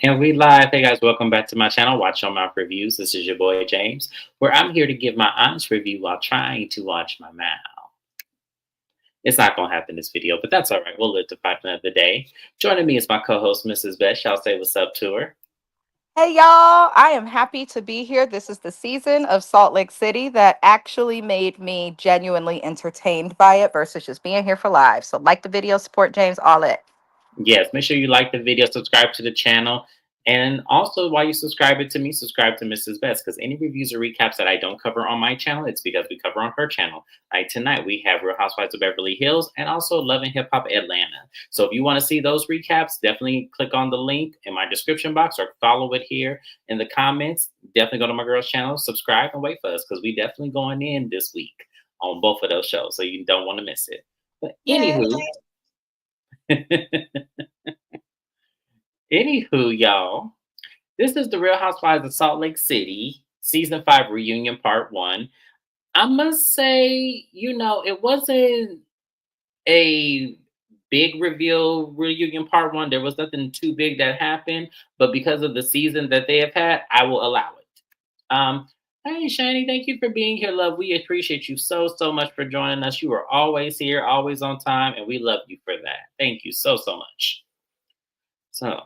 And we live. Hey guys, welcome back to my channel, Watch Your Mouth Reviews. This is your boy James, where I'm here to give my honest review while trying to watch my mouth. It's not going to happen in this video, but that's all right. We'll live to fight another day. Joining me is my co-host, Mrs. Beth. Y'all say what's up to her. Hey y'all, I am happy to be here. This is the season of Salt Lake City that actually made me genuinely entertained by it versus just being here for live. So like the video, support James, all it. Yes, make sure you like the video, subscribe to the channel, and also while you subscribe it to me, subscribe to Mrs. Best, because any reviews or recaps that I don't cover on my channel, it's because we cover on her channel. Like tonight, we have Real Housewives of Beverly Hills and also Love and Hip Hop Atlanta. So if you want to see those recaps, definitely click on the link in my description box or follow it here in the comments. Definitely go to my girl's channel, subscribe, and wait for us because we definitely going in this week on both of those shows, so you don't want to miss it. But Yay. anywho, y'all, this is the Real Housewives of Salt Lake City, season 5 reunion part 1. I must say, it wasn't a big reveal reunion part 1. There was nothing too big that happened, but because of the season that they have had, I will allow it. Hey, Shani, thank you for being here, love. We appreciate you so much for joining us. You are always here, always on time, and we love you for that. Thank you so much. So,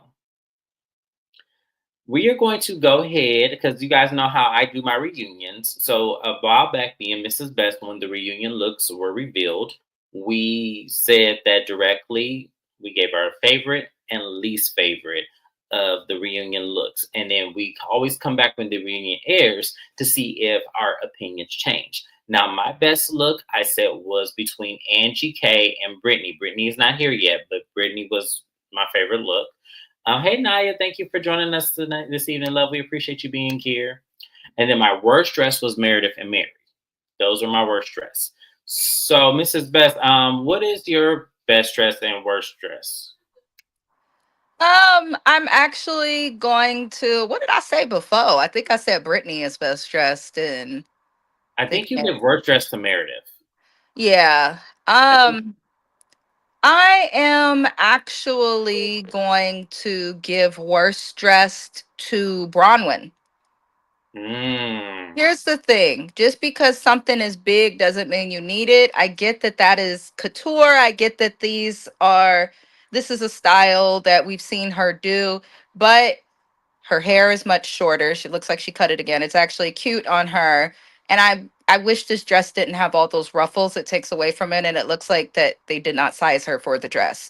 we are going to go ahead because you guys know how I do my reunions. So a while back, me and Mrs. Best, when the reunion looks were revealed, we said that directly. We gave our favorite and least favorite of the reunion looks. And then we always come back when the reunion airs to see if our opinions change. Now, my best look, I said, was between Angie K and Brittany. Brittany is not here yet, but Brittany was my favorite look. Hey, Naya, thank you for joining us tonight, this evening, love. We appreciate you being here. And then my worst dress was Meredith and Mary. Those are my worst dress. So, Mrs. Best, what is your best dress and worst dress? I'm actually going to, what did I say before? I think I said Brittany is best dressed and I I think think you did worst dress to Meredith. yeah. I think. Um I am actually going to give worst dressed to Bronwyn. Mm, Here's the thing, just because something is big doesn't mean you need it. I get that that is couture. I get that this is a style that we've seen her do, but her hair is much shorter. She looks like she cut it again. It's actually cute on her. And I wish this dress didn't have all those ruffles. It takes away from it, and it looks like that they did not size her for the dress.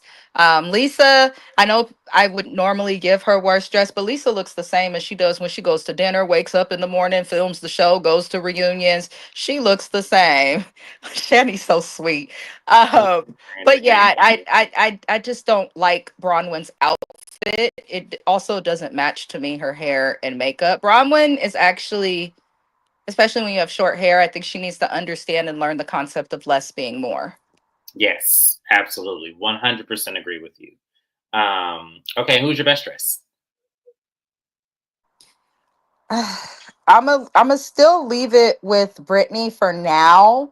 Lisa, I know I would normally give her worst dress, but Lisa looks the same as she does when she goes to dinner, wakes up in the morning, films the show, goes to reunions. She looks the same. Shani's so sweet. I But understand. yeah, I just don't like Bronwyn's outfit. It also doesn't match to me her hair and makeup. Bronwyn is actually, especially when you have short hair, I think she needs to understand and learn the concept of less being more. Yes, absolutely. 100% agree with you. Okay, who's your best dress? I'm a still leave it with Brittany for now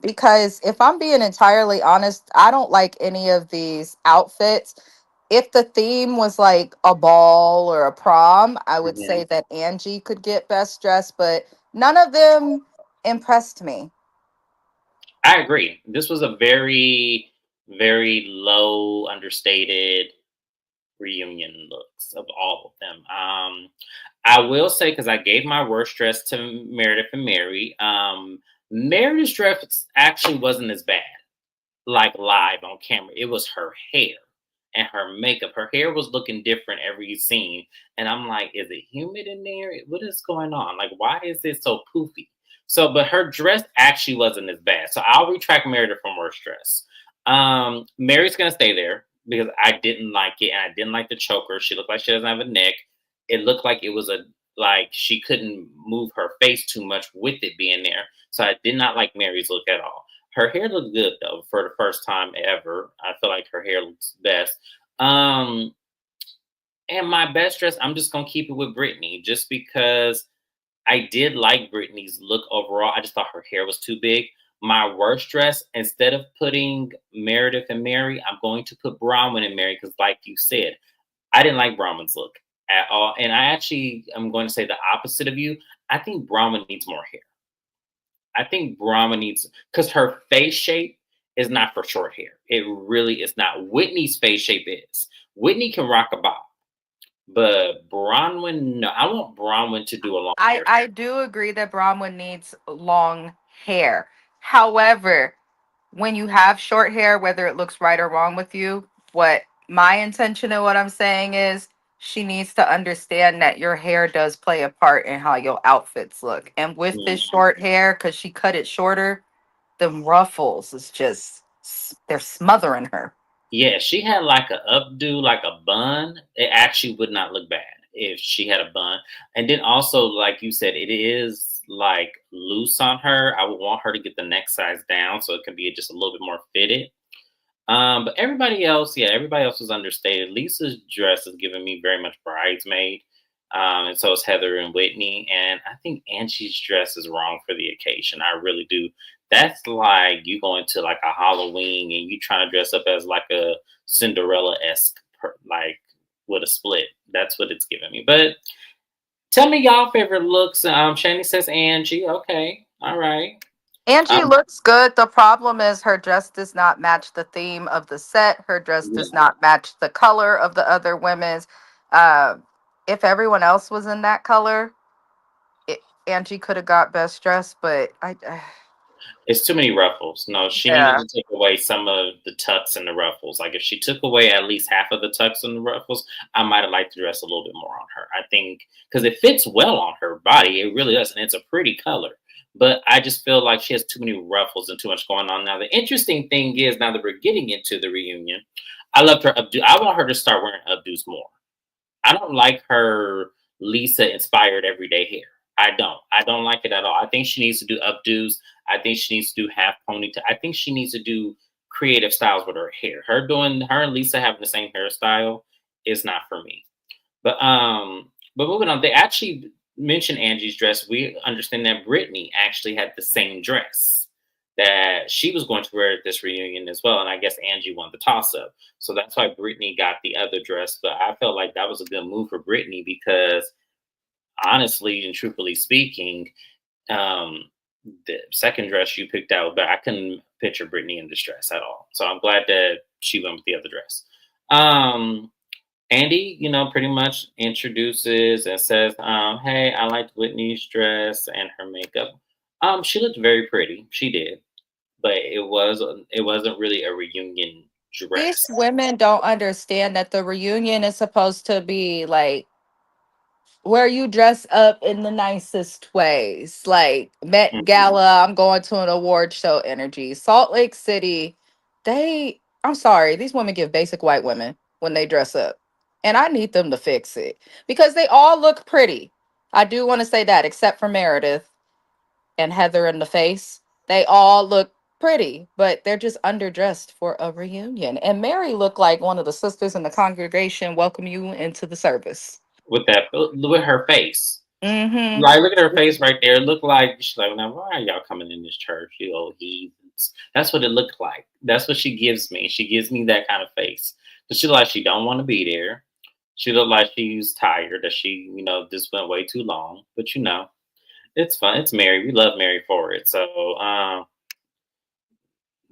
because if I'm being entirely honest, I don't like any of these outfits. If the theme was like a ball or a prom, I would Mhm. say that Angie could get best dressed, but none of them impressed me. I agree. This was a very low, understated reunion looks of all of them. I will say because I gave my worst dress to Meredith and Mary. Meredith's dress actually wasn't as bad, like live on camera. It was her hair and her makeup. Her hair was looking different every scene, and I'm like, is it humid in there? What is going on? Like, why is it so poofy? So, but her dress actually wasn't as bad. So I'll retract Meredith from worst dress. Mary's gonna stay there because I didn't like it and I didn't like the choker. She looked like she doesn't have a neck. It looked like it was like she couldn't move her face too much with it being there. So I did not like Mary's look at all. Her hair looked good though for the first time ever. I feel like her hair looks best. Um, and my best dress, I'm just gonna keep it with Brittany, just because I did like Brittany's look overall. I just thought her hair was too big. My worst dress, instead of putting Meredith and Mary, I'm going to put Bronwyn and Mary because, like you said, I didn't like Bronwyn's look at all, and I actually am going to say the opposite of you. I think Bronwyn needs more hair. I think Bronwyn needs because her face shape is not for short hair. It really is not. Whitney's face shape is. Whitney can rock a bob, but Bronwyn, no. I want Bronwyn to do a long I hair. I do agree that Bronwyn needs long hair. However, when you have short hair, whether it looks right or wrong with you, what my intention and what I'm saying is she needs to understand that your hair does play a part in how your outfits look. And with this Mm. short hair, because she cut it shorter, the ruffles is just they're smothering her. Yeah, she had like a updo, like a bun. It actually would not look bad if she had a bun. And then also, like you said, it is like loose on her. I would want her to get the neck size down so it can be just a little bit more fitted. But everybody else, yeah, everybody else was understated. Lisa's dress is giving me very much bridesmaid. And so is Heather and Whitney. And I think Angie's dress is wrong for the occasion. I really do. That's like you going to like a Halloween and you trying to dress up as like a Cinderella esque, like with a split. That's what it's giving me. But tell me y'all favorite looks. Shani says Angie. Okay, all right. Angie Um, looks good. The problem is her dress does not match the theme of the set. Her dress does not match the color of the other women's. Uh, if everyone else was in that color, it, Angie could have got best dress, but It's too many ruffles. No, she needed yeah. to take away some of the tucks and the ruffles. Like if she took away at least half of the tucks and the ruffles, I might have liked the dress a little bit more on her. I think because it fits well on her body, it really does, and it's a pretty color. But I just feel like she has too many ruffles and too much going on. Now the interesting thing is, now that we're getting into the reunion, I loved her updo. I want her to start wearing updos more. I don't like her Lisa inspired everyday hair. I don't. I don't like it at all. I think she needs to do updos. I think she needs to do half ponytail. I think she needs to do creative styles with her hair. Her and Lisa having the same hairstyle is not for me. But moving on, they actually mentioned Angie's dress. We understand that Brittany actually had the same dress that she was going to wear at this reunion as well. And I guess Angie won the toss up. So that's why Brittany got the other dress. But I felt like that was a good move for Brittany because honestly and truthfully speaking, um, the second dress you picked out, but I couldn't picture Brittany in this dress at all. So I'm glad that she went with the other dress. Um, Andy, pretty much introduces and says, "Hey, I liked Whitney's dress and her makeup. She looked very pretty. She did, but it wasn't really a reunion These dress women don't understand that the reunion is supposed to be like where you dress up in the nicest ways, like Met Mhm. Gala. I'm going to an award show energy. Salt Lake City, I'm sorry, these women give basic white women when they dress up. And I need them to fix it because they all look pretty. I do want to say that, except for Meredith and Heather in the face. They all look pretty, but they're just underdressed for a reunion. And Mary looked like one of the sisters in the congregation welcome you into the service. with her face. Mm-hmm. Like, look at her face right there. It looked like she's like, now why are y'all coming in this church, you old heathens? That's what it looked like. That's what she gives me. She gives me that kind of face. But she look like she don't want to be there. She looked like she's tired. That she, just went way too long. But it's fun. It's Mary. We love Mary for it. So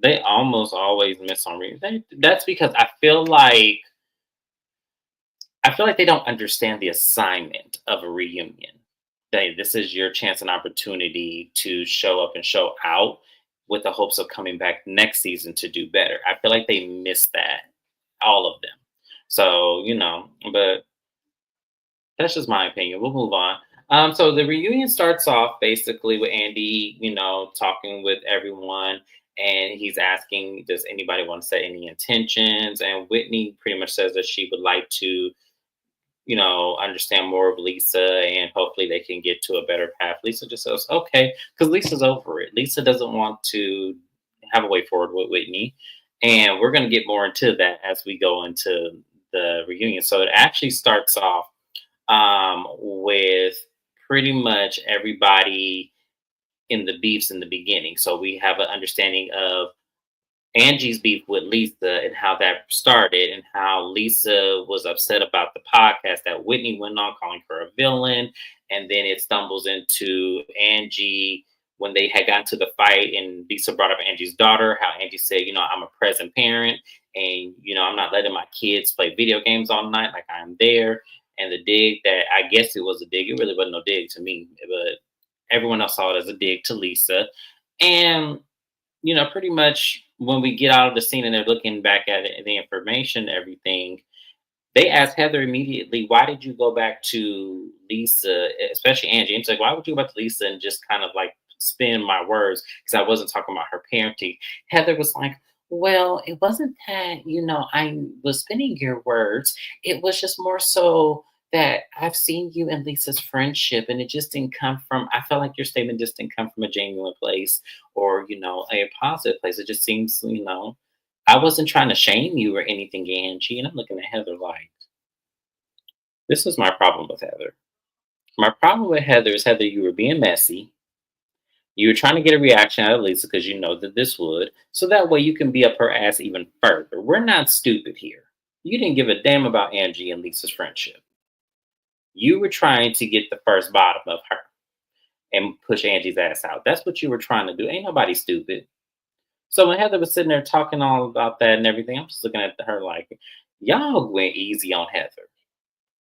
they almost always miss on reading. That's because I feel like they don't understand the assignment of a reunion. This is your chance and opportunity to show up and show out with the hopes of coming back next season to do better. I feel like they miss that, all of them. So, but that's just my opinion. We'll move on. So the reunion starts off basically with Andy, talking with everyone, and he's asking, "Does anybody want to set any intentions?" And Whitney pretty much says that she would like to understand more of Lisa and hopefully they can get to a better path. Lisa just says, okay, because Lisa's over it. Lisa doesn't want to have a way forward with Whitney. And we're going to get more into that as we go into the reunion. So it actually starts off with pretty much everybody in the beefs in the beginning. So we have an understanding of Angie's beef with Lisa and how that started, and how Lisa was upset about the podcast that Whitney went on, calling her a villain. And then it stumbles into Angie when they had gotten to the fight, and Lisa brought up Angie's daughter, how Angie said, I'm a present parent, and, I'm not letting my kids play video games all night like I'm there. And the dig that, I guess it was a dig, it really wasn't no dig to me, but everyone else saw it as a dig to Lisa. And pretty much when we get out of the scene and they're looking back at it, the information, everything, they asked Heather immediately, why did you go back to Lisa, especially Angie? And it's like, why would you go back to Lisa and just kind of like spin my words? Because I wasn't talking about her parenting. Heather was like, well, it wasn't that, I was spinning your words. It was just more so that I've seen you and Lisa's friendship, and it just didn't come from, I felt like your statement just didn't come from a genuine place, or, a positive place. It just seems, I wasn't trying to shame you or anything, Angie. And I'm looking at Heather like, this is my problem with Heather. My problem with Heather is, Heather, you were being messy. You were trying to get a reaction out of Lisa because you know that this would. So that way you can be up her ass even further. We're not stupid here. You didn't give a damn about Angie and Lisa's friendship. You were trying to get the first bottom of her and push Angie's ass out. That's what you were trying to do. Ain't nobody stupid. So when Heather was sitting there talking all about that and everything, I'm just looking at her like, y'all went easy on Heather.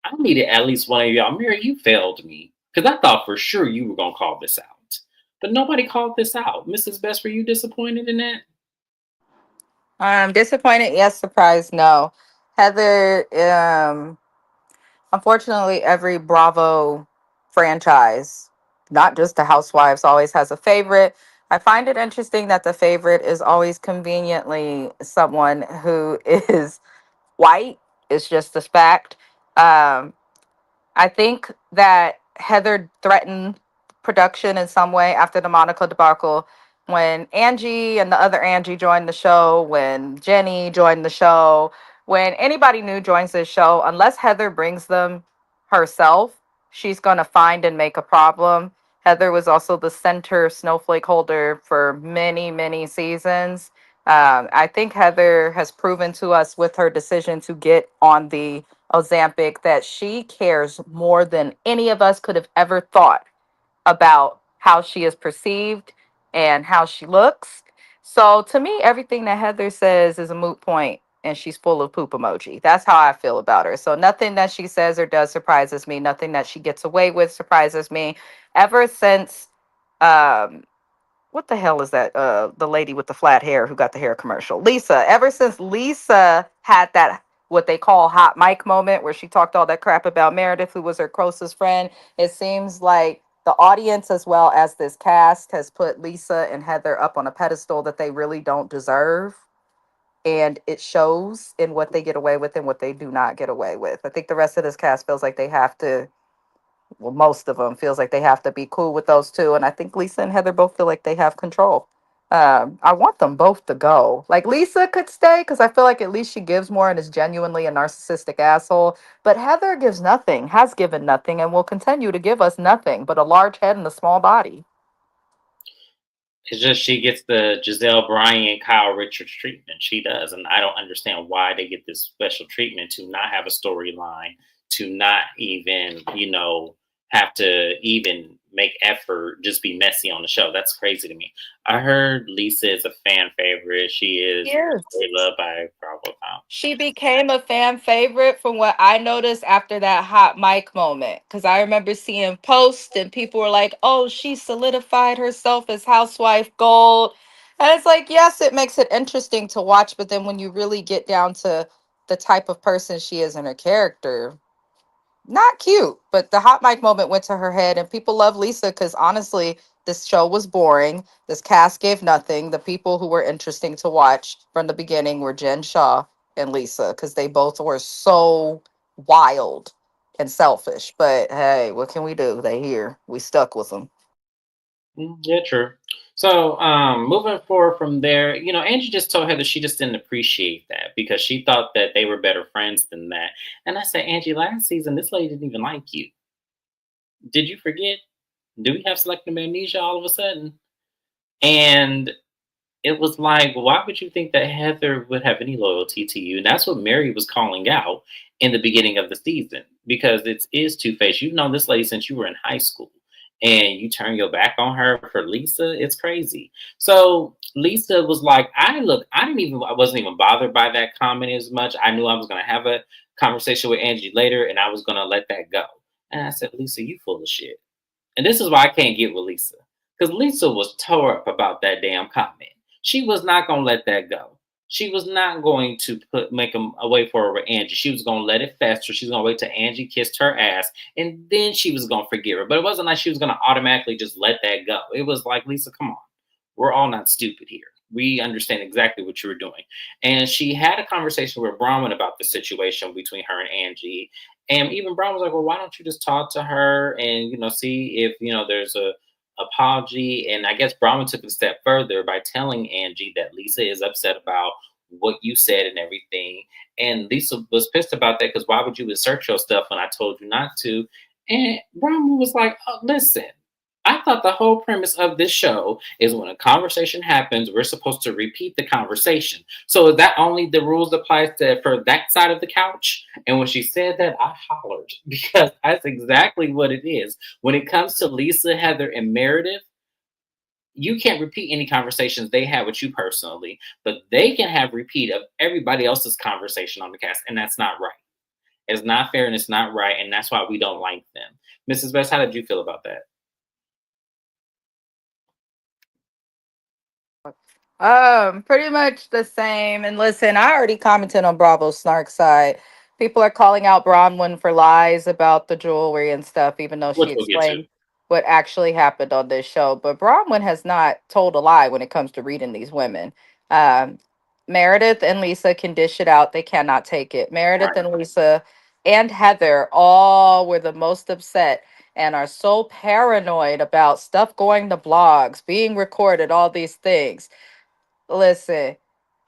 I needed at least one of y'all. Mary, you failed me. Because I thought for sure you were going to call this out. But nobody called this out. Mrs. Best, were you disappointed in that? Disappointed, yes. Surprised, no. Heather, unfortunately, every Bravo franchise, not just the Housewives, always has a favorite. I find it interesting that the favorite is always conveniently someone who is white. It's just a fact. Um, I think that Heather threatened production in some way after the Monica debacle. When Angie and the other Angie joined the show, when Jenny joined the show, when anybody new joins the show, unless Heather brings them herself, she's going to find and make a problem. Heather was also the center snowflake holder for many, many seasons. I think Heather has proven to us with her decision to get on the Ozempic that she cares more than any of us could have ever thought about how she is perceived and how she looks. So to me, everything that Heather says is a moot point and she's full of poop emoji. That's how I feel about her. So nothing that she says or does surprises me. Nothing that she gets away with surprises me. Ever since um what the hell is that? The lady with the flat hair who got the hair commercial. Lisa. Ever since Lisa had that what they call hot mic moment where she talked all that crap about Meredith, who was her closest friend, it seems like the audience as well as this cast has put Lisa and Heather up on a pedestal that they really don't deserve. And it shows in what they get away with and what they do not get away with. I think the rest of this cast feels like they have to, well, most of them feels like they have to be cool with those two, and I think Lisa and Heather both feel like they have control. I want them both to go. Like Lisa could stay because I feel like at least she gives more and is genuinely a narcissistic asshole. But Heather gives nothing, has given nothing, and will continue to give us nothing but a large head and a small body. It's just she gets the Giselle Bryant, Kyle Richards treatment. She does. And I don't understand why they get this special treatment to not have a storyline, to not even, have to even make effort, just be messy on the show. That's crazy to me. I heard Lisa is a fan favorite. She is Yes. very loved by Bravo Town. She became a fan favorite from what I noticed after that hot mic moment. Because I remember seeing posts and people were like, oh, she solidified herself as housewife gold. And it's like, yes, it makes it interesting to watch. But then when you really get down to the type of person she is in her character, not cute, but the hot mic moment went to her head, and people love Lisa because honestly, this show was boring. This cast gave nothing. The people who were interesting to watch from the beginning were Jen Shaw and Lisa because they both were so wild and selfish. But hey, what can we do? They here. We stuck with them. Yeah, true. So, moving forward from there, Angie just told her that she just didn't appreciate that because she thought that they were better friends than that. And I said, Angie, last season, this lady didn't even like you. Did you forget? Do we have selective amnesia all of a sudden? And it was like, why would you think that Heather would have any loyalty to you? And that's what Mary was calling out in the beginning of the season because it is two faced. You've known this lady since you were in high school, and you turn your back on her for Lisa. It's crazy. So Lisa was like, I wasn't even bothered by that comment as much. I knew I was going to have a conversation with Angie later, and I was going to let that go. And I said, Lisa, you full of shit. And this is why I can't get with Lisa. Because Lisa was tore up about that damn comment. She was not gonna let that go. She was not going to make a way for her with Angie. She was gonna let it fester. She was gonna wait till Angie kissed her ass, and then she was gonna forgive her. But it wasn't like she was gonna automatically just let that go. It was like, Lisa, come on. We're all not stupid here. We understand exactly what you were doing. And she had a conversation with Bronwyn about the situation between her and Angie. And even Brown was like, well, why don't you just talk to her and, see if, there's a apology. And I guess Bronwyn took it a step further by telling Angie that Lisa is upset about what you said and everything. And Lisa was pissed about that because why would you insert your stuff when I told you not to? And Bronwyn was like, oh, listen, I thought the whole premise of this show is when a conversation happens, we're supposed to repeat the conversation. So is that only the rules applies to for that side of the couch? And when she said that, I hollered because that's exactly what it is. When it comes to Lisa, Heather, and Meredith, you can't repeat any conversations they have with you personally, but they can have repeat of everybody else's conversation on the cast, and that's not right. It's not fair and it's not right, and that's why we don't like them. Mrs. Best, how did you feel about that? Pretty much the same. And listen, I already commented on Bravo's snark side. People are calling out Bronwyn for lies about the jewelry and stuff, even though Which she we'll get to. explained what actually happened on this show. But Bronwyn has not told a lie when it comes to reading these women. Um, Meredith and Lisa can dish it out. They cannot take it. Meredith Right. and Lisa and Heather all were the most upset and are so paranoid about stuff going to blogs, being recorded, all these things. Listen,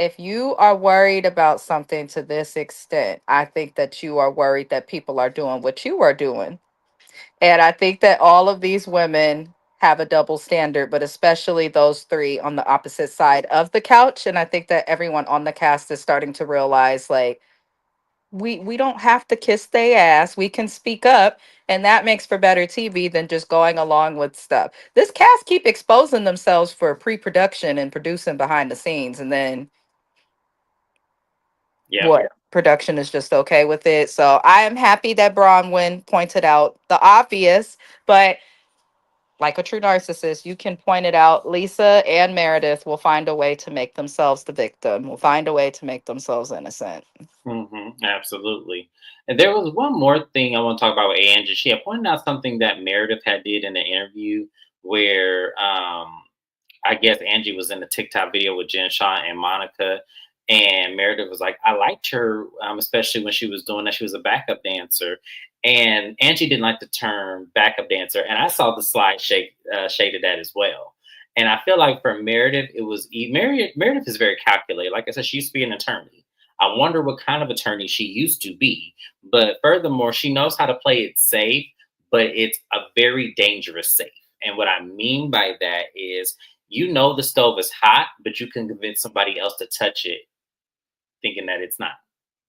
if you are worried about something to this extent, I think that you are worried that people are doing what you are doing. And I think that all of these women have a double standard, but especially those three on the opposite side of the couch. And I think that everyone on the cast is starting to realize like we don't have to kiss their ass. We can speak up, and that makes for better TV than just going along with stuff. This cast keep exposing themselves for pre-production and producing behind the scenes, and then Yeah. what production is just okay with it. So I am happy that Bronwyn pointed out the obvious, but like a true narcissist, you can point it out. Lisa and Meredith will find a way to make themselves the victim, will find a way to make themselves innocent. Absolutely. And there was one more thing I want to talk about with Angie. She had pointed out something that Meredith had did in the interview where I guess Angie was in the TikTok video with Jen Shaw and Monica. And Meredith was like, I liked her, especially when she was doing that. She was a backup dancer. And Angie didn't like the term backup dancer. And I saw the slide shaded that as well. And I feel like for Meredith, Meredith is very calculated. Like I said, she used to be an attorney. I wonder what kind of attorney she used to be. But furthermore, she knows how to play it safe, but it's a very dangerous safe. And what I mean by that is, the stove is hot, but you can convince somebody else to touch it thinking that it's not.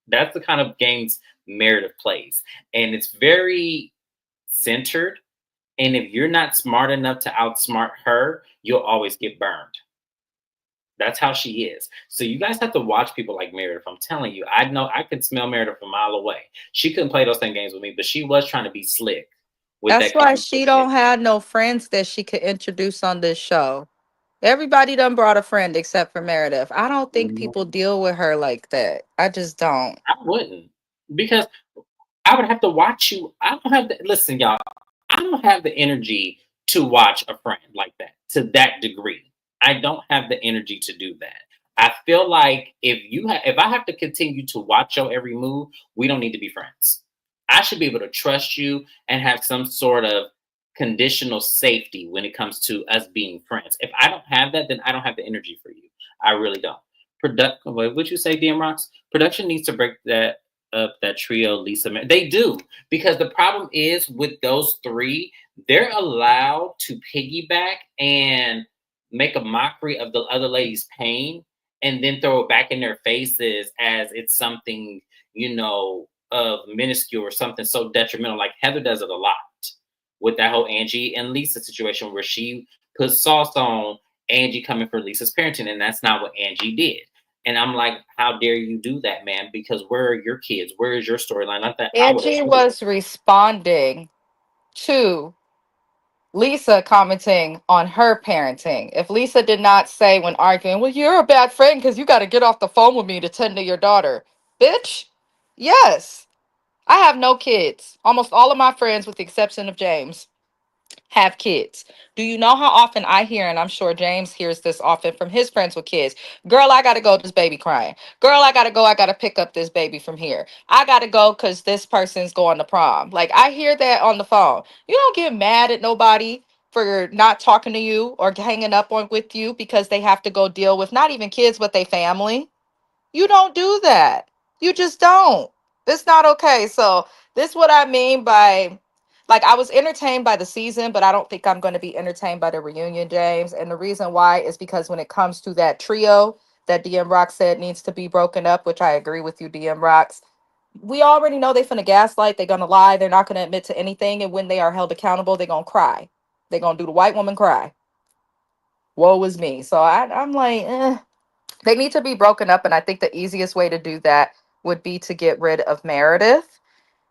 That's the kind of games Meredith plays. And it's very centered. And if you're not smart enough to outsmart her, you'll always get burned. That's how she is. So you guys have to watch people like Meredith. I'm telling you, I know I could smell Meredith a mile away. She couldn't play those same games with me, but she was trying to be slick with That's that why camera she bullshit. don't have no friends that she could introduce on this show. Everybody done brought a friend except for Meredith. I don't think Mhm. people deal with her like that. I just don't. I wouldn't because I would have to watch you. I don't have to listen, y'all. I don't have the energy to watch a friend like that to that degree. I don't have the energy to do that. I feel like if I have to continue to watch your every move, we don't need to be friends. I should be able to trust you and have some sort of conditional safety when it comes to us being friends. If I don't have that, then I don't have the energy for you. I really don't. What would you say, DM Rocks? Production needs to break that up, that trio, Lisa. They do, because the problem is with those three, they're allowed to piggyback and make a mockery of the other lady's pain and then throw it back in their faces as it's something, of minuscule or something so detrimental. Like Heather does it a lot with that whole Angie and Lisa situation where she puts sauce on Angie coming for Lisa's parenting, and that's not what Angie did. And I'm like, how dare you do that, man? Because where are your kids? Where is your storyline? Not that I would have. Angie was responding to Lisa commenting on her parenting. If Lisa did not say when arguing, well, you're a bad friend because you got to get off the phone with me to tend to your daughter. Bitch, yes. I have no kids. Almost all of my friends, with the exception of James, have kids. Do you know how often I hear, and I'm sure James hears this often from his friends with kids? Girl, I gotta go. This baby crying. Girl, I gotta go. I gotta pick up this baby from here. I gotta go because this person's going to prom. Like I hear that on the phone. You don't get mad at nobody for not talking to you or hanging up on with you because they have to go deal with not even kids but they family. You don't do that. You just don't. It's not okay. So this is what I mean by, like, I was entertained by the season, but I don't think I'm going to be entertained by the reunion, James. And the reason why is because when it comes to that trio that DM Rock said needs to be broken up, which I agree with you, DM Rocks, we already know they finna gaslight. They're gonna lie. They're not gonna admit to anything. And when they are held accountable, they're gonna cry. They're gonna do the white woman cry. Woe is me. So I'm like, they need to be broken up, and I think the easiest way to do that would be to get rid of Meredith,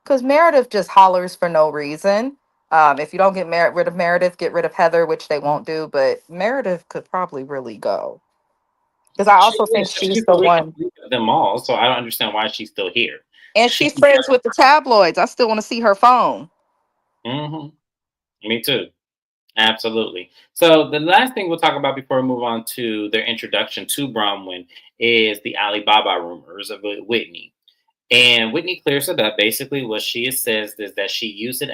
because Meredith just hollers for no reason. If you don't get rid of Meredith, get rid of Heather, which they won't do, but Meredith could probably really go, because I She also think is. she's She's the the weakest one, link of them all, so I don't understand why she's still here. and She she's can get. friends with the tabloids. I still want to see her phone. Hmm. Me too. Absolutely. So the last thing we'll talk about before we move on to their introduction to Bronwyn is the Alibaba rumors of Whitney. And Whitney clears it up. Basically, what she says is that she used it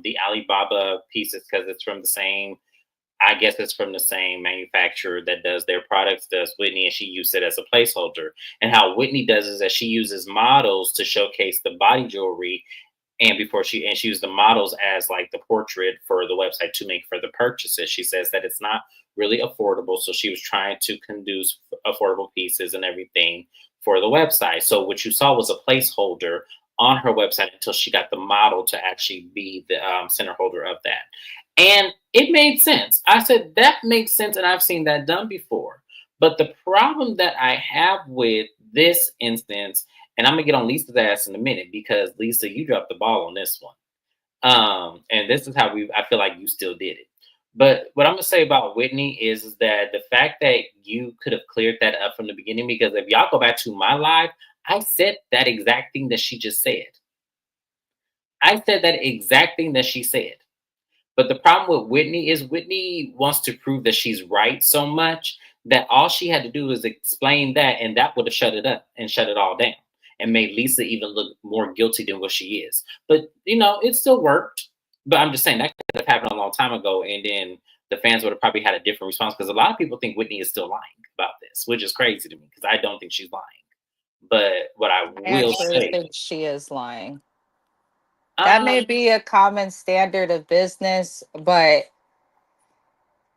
the Alibaba pieces because it's from the same. I guess it's from the same manufacturer that does their products, does Whitney, and she used it as a placeholder. And how Whitney does is that she uses models to showcase the body jewelry, and she used the models as like the portrait for the website to make for the purchases. She says that it's not really affordable, so she was trying to conduce affordable pieces and everything for the website. So what you saw was a placeholder on her website until she got the model to actually be the center holder of that. And it made sense. I said that makes sense, and I've seen that done before. But the problem that I have with this instance, and I'm gonna get on Lisa's ass in a minute because Lisa, you dropped the ball on this one. And this is how I feel like you still did it. But what I'm gonna say about Whitney is that the fact that you could have cleared that up from the beginning, because if y'all go back to my live, I said that exact thing that she just said. I said that exact thing that she said. But the problem with Whitney is Whitney wants to prove that she's right so much that all she had to do is explain that, and that would have shut it up and shut it all down and made Lisa even look more guilty than what she is. But it still worked. But I'm just saying that could have happened a long time ago, and then the fans would have probably had a different response because a lot of people think Whitney is still lying about this, which is crazy to me because I don't think she's lying. But what I I will actually say, think she is lying. That um, may be a common standard of business, but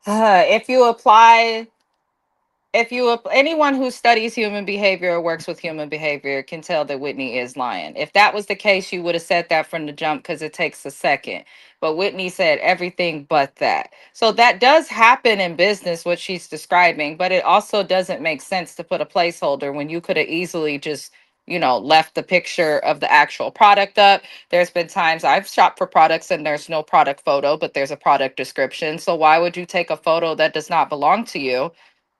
if you apply anyone who studies human behavior or works with human behavior can tell that Whitney is lying. If that was the case, you would have said that from the jump because it takes a second. But Whitney said everything but that. So that does happen in business, what she's describing, but it also doesn't make sense to put a placeholder when you could have easily just left the picture of the actual product up. There's been times I've shopped for products and there's no product photo, but there's a product description. So why would you take a photo that does not belong to you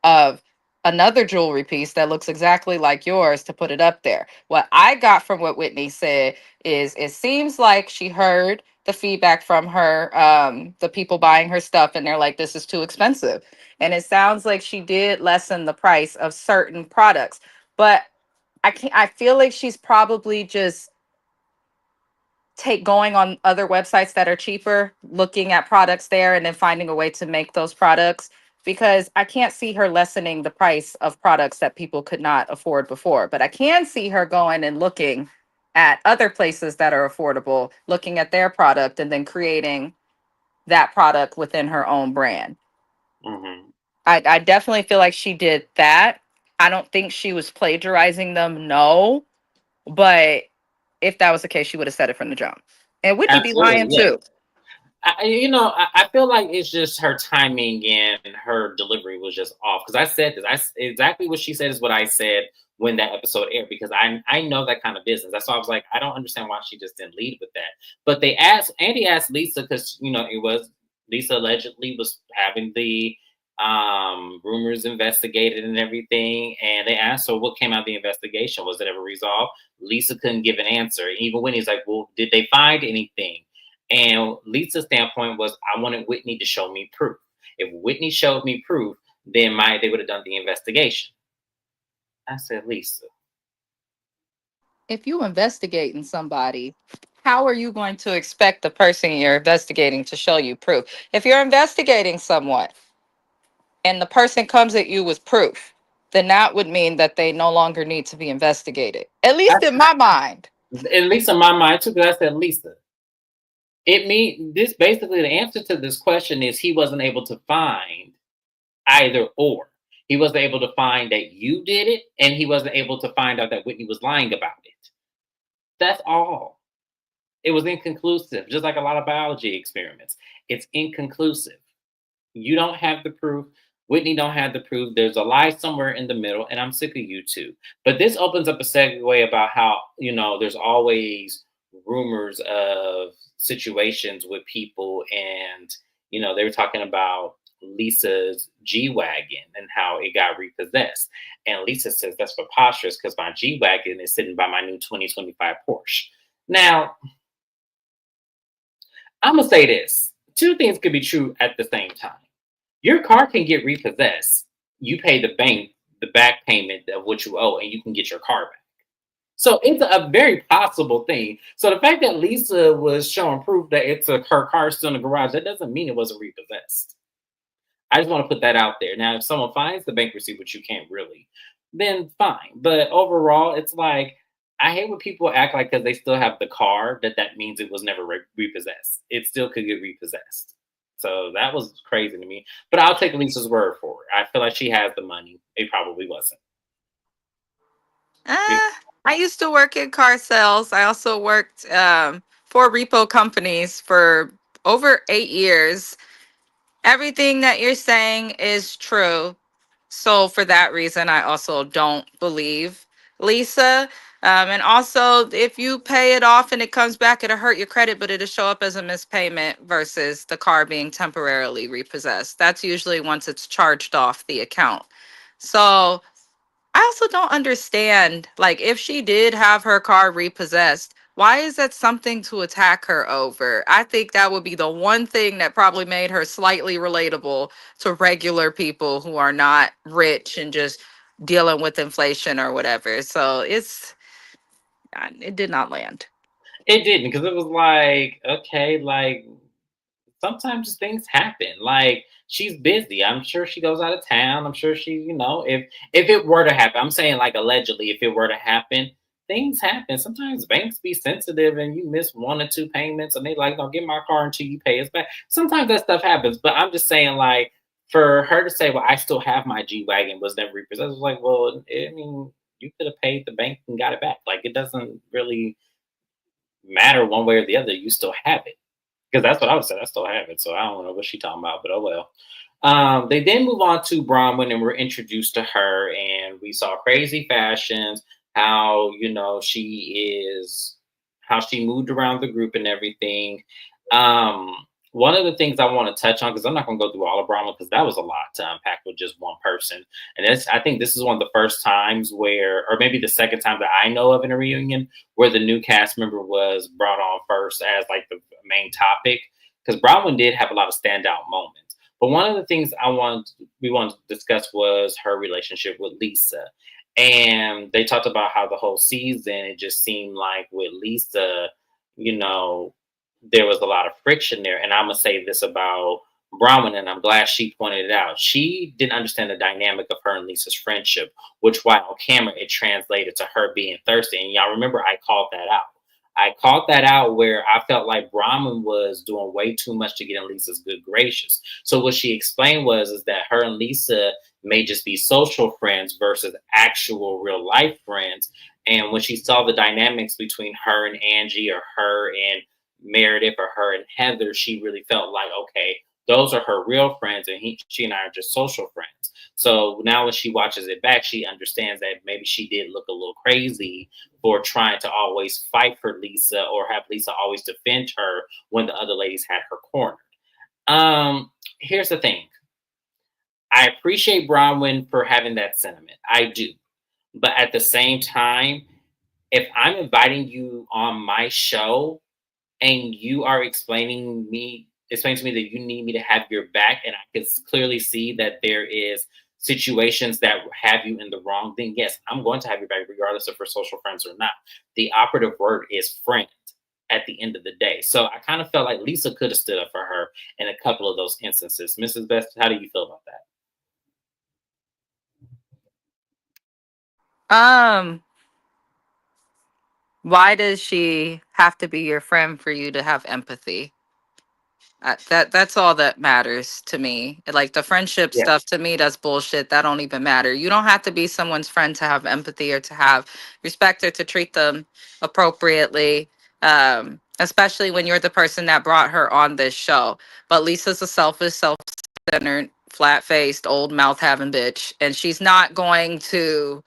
of another jewelry piece that looks exactly like yours to put it up there? What I got from what Whitney said is it seems like she heard the feedback from her, the people buying her stuff, and they're like, this is too expensive. And it sounds like she did lessen the price of certain products. But I feel like she's probably just take going on other websites that are cheaper, looking at products there, and then finding a way to make those products, because I can't see her lessening the price of products that people could not afford before. But I can see her going and looking at other places that are affordable, looking at their product and then creating that product within her own brand. mhm. I definitely feel like she did that. I don't think she was plagiarizing them, no. But if that was the case, she would have said it from the jump. And Whitney be Absolutely, lying yeah. too. I feel like it's just her timing and her delivery was just off. Because I said this, exactly what she said is what I said when that episode aired. Because I know that kind of business. That's why I was like, I don't understand why she just didn't lead with that. But Andy asked Lisa because it was Lisa allegedly was having the rumors investigated and everything, and they asked her what came out of the investigation. Was it ever resolved? Lisa couldn't give an answer. Even when he's like, well, did they find anything? And Lisa's standpoint was, I wanted Whitney to show me proof. If Whitney showed me proof, then they would have done the investigation. I said, Lisa, If you investigating somebody, how are you going to expect the person you're investigating to show you proof? If you're investigating someone and the person comes at you with proof, then that would mean that they no longer need to be investigated. At least in my mind. at least in my mind too, because I said, Lisa, it mean this basically the answer to this question is he wasn't able to find either or. He wasn't able to find that you did it, and he wasn't able to find out that Whitney was lying about it. That's all. It was inconclusive, just like a lot of biology experiments. It's inconclusive. You don't have the proof. Whitney don't have the proof. There's a lie somewhere in the middle, and I'm sick of you too. But this opens up a segue about how there's always rumors of situations with people, and they were talking about Lisa's G wagon and how it got repossessed. And Lisa says that's preposterous because my G wagon is sitting by my new 2025 Porsche. Now, I'm gonna say this: two things could be true at the same time. Your car can get repossessed. You pay the bank the back payment of what you owe, and you can get your car back. So it's a very possible thing. So the fact that Lisa was showing proof that her car still in the garage, that doesn't mean it wasn't repossessed. I just want to put that out there. Now, if someone finds the bank receipt, which you can't really, then fine. But overall, it's like I hate when people act like because they still have the car that means it was never repossessed. It still could get repossessed. So that was crazy to me. But I'll take Lisa's word for it. I feel like she has the money. It probably wasn't. Uh, I used to work in car sales. I also worked for repo companies for over 8 years. Everything that you're saying is true. So for that reason, I also don't believe Lisa. And also, if you pay it off and it comes back, it'll hurt your credit, but it'll show up as a mispayment versus the car being temporarily repossessed. That's usually once it's charged off the account. So I also don't understand, like, if she did have her car repossessed, why is that something to attack her over? I think that would be the one thing that probably made her slightly relatable to regular people who are not rich and just dealing with inflation or whatever. So it did not land. It didn't because it was like, okay, like sometimes things happen. Like she's busy. I'm sure she goes out of town. I'm sure she, if it were to happen, I'm saying like allegedly, if it were to happen, things happen. Sometimes banks be sensitive and you miss one or two payments and they like, don't get my car until you pay us back. Sometimes that stuff happens. But I'm just saying like for her to say, well, I still have my G Wagon was never repossessed. I was like, well, I mean, you could have paid the bank and got it back. Like it doesn't really matter one way or the other. You still have it. Because that's what I would say. I still have it. So I don't know what she's talking about, but oh well. They then move on to Bronwyn and we're introduced to her, and we saw crazy fashions, how how she moved around the group and everything. One of the things I want to touch on, because I'm not going to go through all of Bronwyn because that was a lot to unpack with just one person, and I think this is one of the first times where, or maybe the second time that I know of in a reunion where the new cast member was brought on first as like the main topic, because Bronwyn did have a lot of standout moments. But one of the things we wanted to discuss was her relationship with Lisa. And they talked about how the whole season, it just seemed like with Lisa, you know, there was a lot of friction there. And I'm going to say this about Bronwyn, and I'm glad she pointed it out. She didn't understand the dynamic of her and Lisa's friendship, which while on camera, it translated to her being thirsty. And y'all remember I called that out. I caught that out where I felt like Brahman was doing way too much to get in Lisa's good gracious. So what she explained was is that her and Lisa may just be social friends versus actual real life friends. And when she saw the dynamics between her and Angie, or her and Meredith, or her and Heather, she really felt like, okay, those are her real friends, and she and I are just social friends. So now when she watches it back, she understands that maybe she did look a little crazy for trying to always fight for Lisa, or have Lisa always defend her when the other ladies had her cornered. Here's the thing. I appreciate Bronwyn for having that sentiment. I do. But at the same time, if I'm inviting you on my show and you are explaining to me that you need me to have your back, and I can clearly see that there is situations that have you in the wrong, then yes, I'm going to have your back regardless if we're social friends or not. The operative word is friend at the end of the day. So I kind of felt like Lisa could have stood up for her in a couple of those instances. Mrs. Best, how do you feel about that? Um, why does she have to be your friend for you to have empathy? That's all that matters to me. Like the friendship Yeah. stuff to me, that's bullshit. That don't even matter. You don't have to be someone's friend to have empathy or to have respect or to treat them appropriately. Especially when you're the person that brought her on this show. But Lisa's a selfish, self-centered, flat-faced, old mouth having bitch, and she's not going to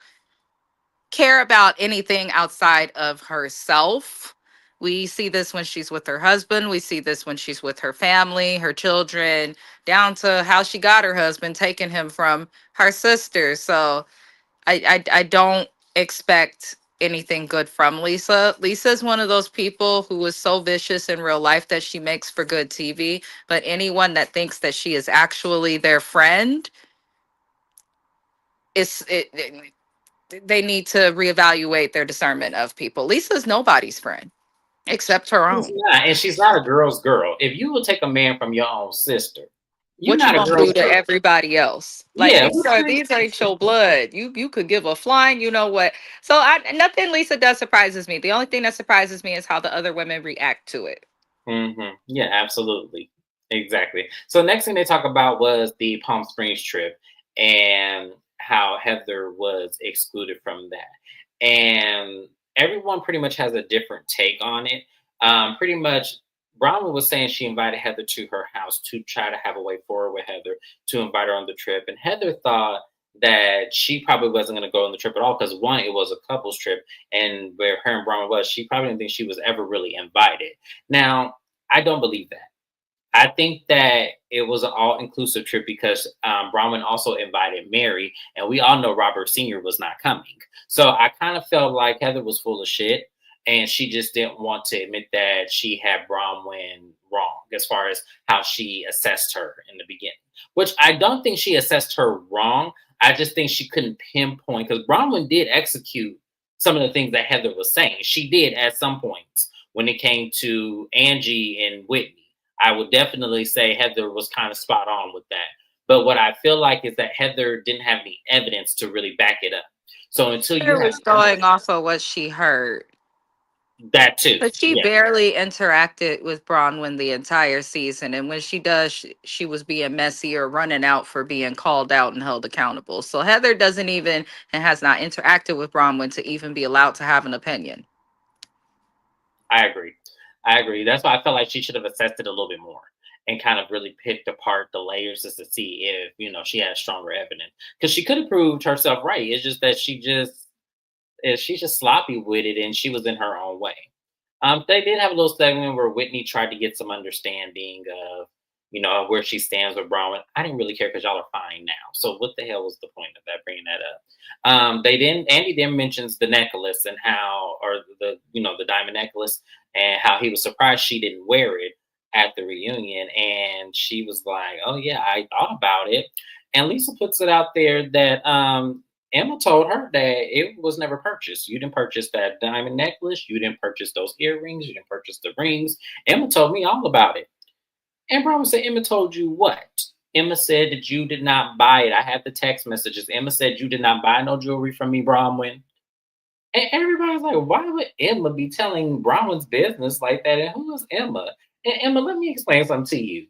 care about anything outside of herself. We see this when she's with her husband. We see this when she's with her family, her children, down to how she got her husband, taking him from her sister. So I don't expect anything good from Lisa. Lisa's one of those people who is so vicious in real life that she makes for good TV. But anyone that thinks that she is actually their friend is they need to reevaluate their discernment of people. Lisa's nobody's friend except her She's own. not, and she's not a girl's girl. If you will take a man from your own sister, you're What you not a gonna do girl's to girl. everybody else? Like Yeah, these are these ain't your blood. You could give a flying, you know what? So I nothing Lisa does surprises me. The only thing that surprises me is how the other women react to it. Yeah, absolutely. Exactly. So next thing they talk about was the Palm Springs trip, and how Heather was excluded from that. And everyone pretty much has a different take on it. Pretty much Brahma was saying she invited Heather to her house to try to have a way forward with Heather, to invite her on the trip. And Heather thought that she probably wasn't going to go on the trip at all, because one, it was a couples trip, and where her and Brahma was, she probably didn't think she was ever really invited. Now, I don't believe that. I think that it was an all inclusive trip because Bronwyn also invited Mary, and we all know Robert Sr. was not coming. So I kind of felt like Heather was full of shit, and she just didn't want to admit that she had Bronwyn wrong as far as how she assessed her in the beginning, which I don't think she assessed her wrong. I just think she couldn't pinpoint, because Bronwyn did execute some of the things that Heather was saying. She did at some points when it came to Angie and Whitney. I would definitely say Heather was kind of spot on with that. But what I feel like is that Heather didn't have any evidence to really back it up. So until you Heather have was going off of what she heard. that too, But she yeah, barely interacted with Bronwyn the entire season. And when she does, she was being messy or running out for being called out and held accountable. So Heather doesn't even and has not interacted with Bronwyn to even be allowed to have an opinion. I agree. I agree. That's why I felt like she should have assessed it a little bit more and kind of really picked apart the layers just to see if, she had stronger evidence. Because she could have proved herself right. It's just that she's just sloppy with it, and she was in her own way. They did have a little segment where Whitney tried to get some understanding of, where she stands with Bronwyn. I didn't really care because y'all are fine now. So what the hell was the point of that? Bringing that up. They didn't. Andy then mentions the necklace and how, or the diamond necklace, and how he was surprised she didn't wear it at the reunion. And she was like, "Oh yeah, I thought about it." And Lisa puts it out there that Emma told her that it was never purchased. You didn't purchase that diamond necklace. You didn't purchase those earrings. You didn't purchase the rings. Emma told me all about it. And Brahma said, Emma told you what? Emma said that you did not buy it. I had the text messages. Emma said you did not buy no jewelry from me, Bronwyn. And everybody's like, why would Emma be telling Bronwyn's business like that? And who is Emma? And Emma, let me explain something to you.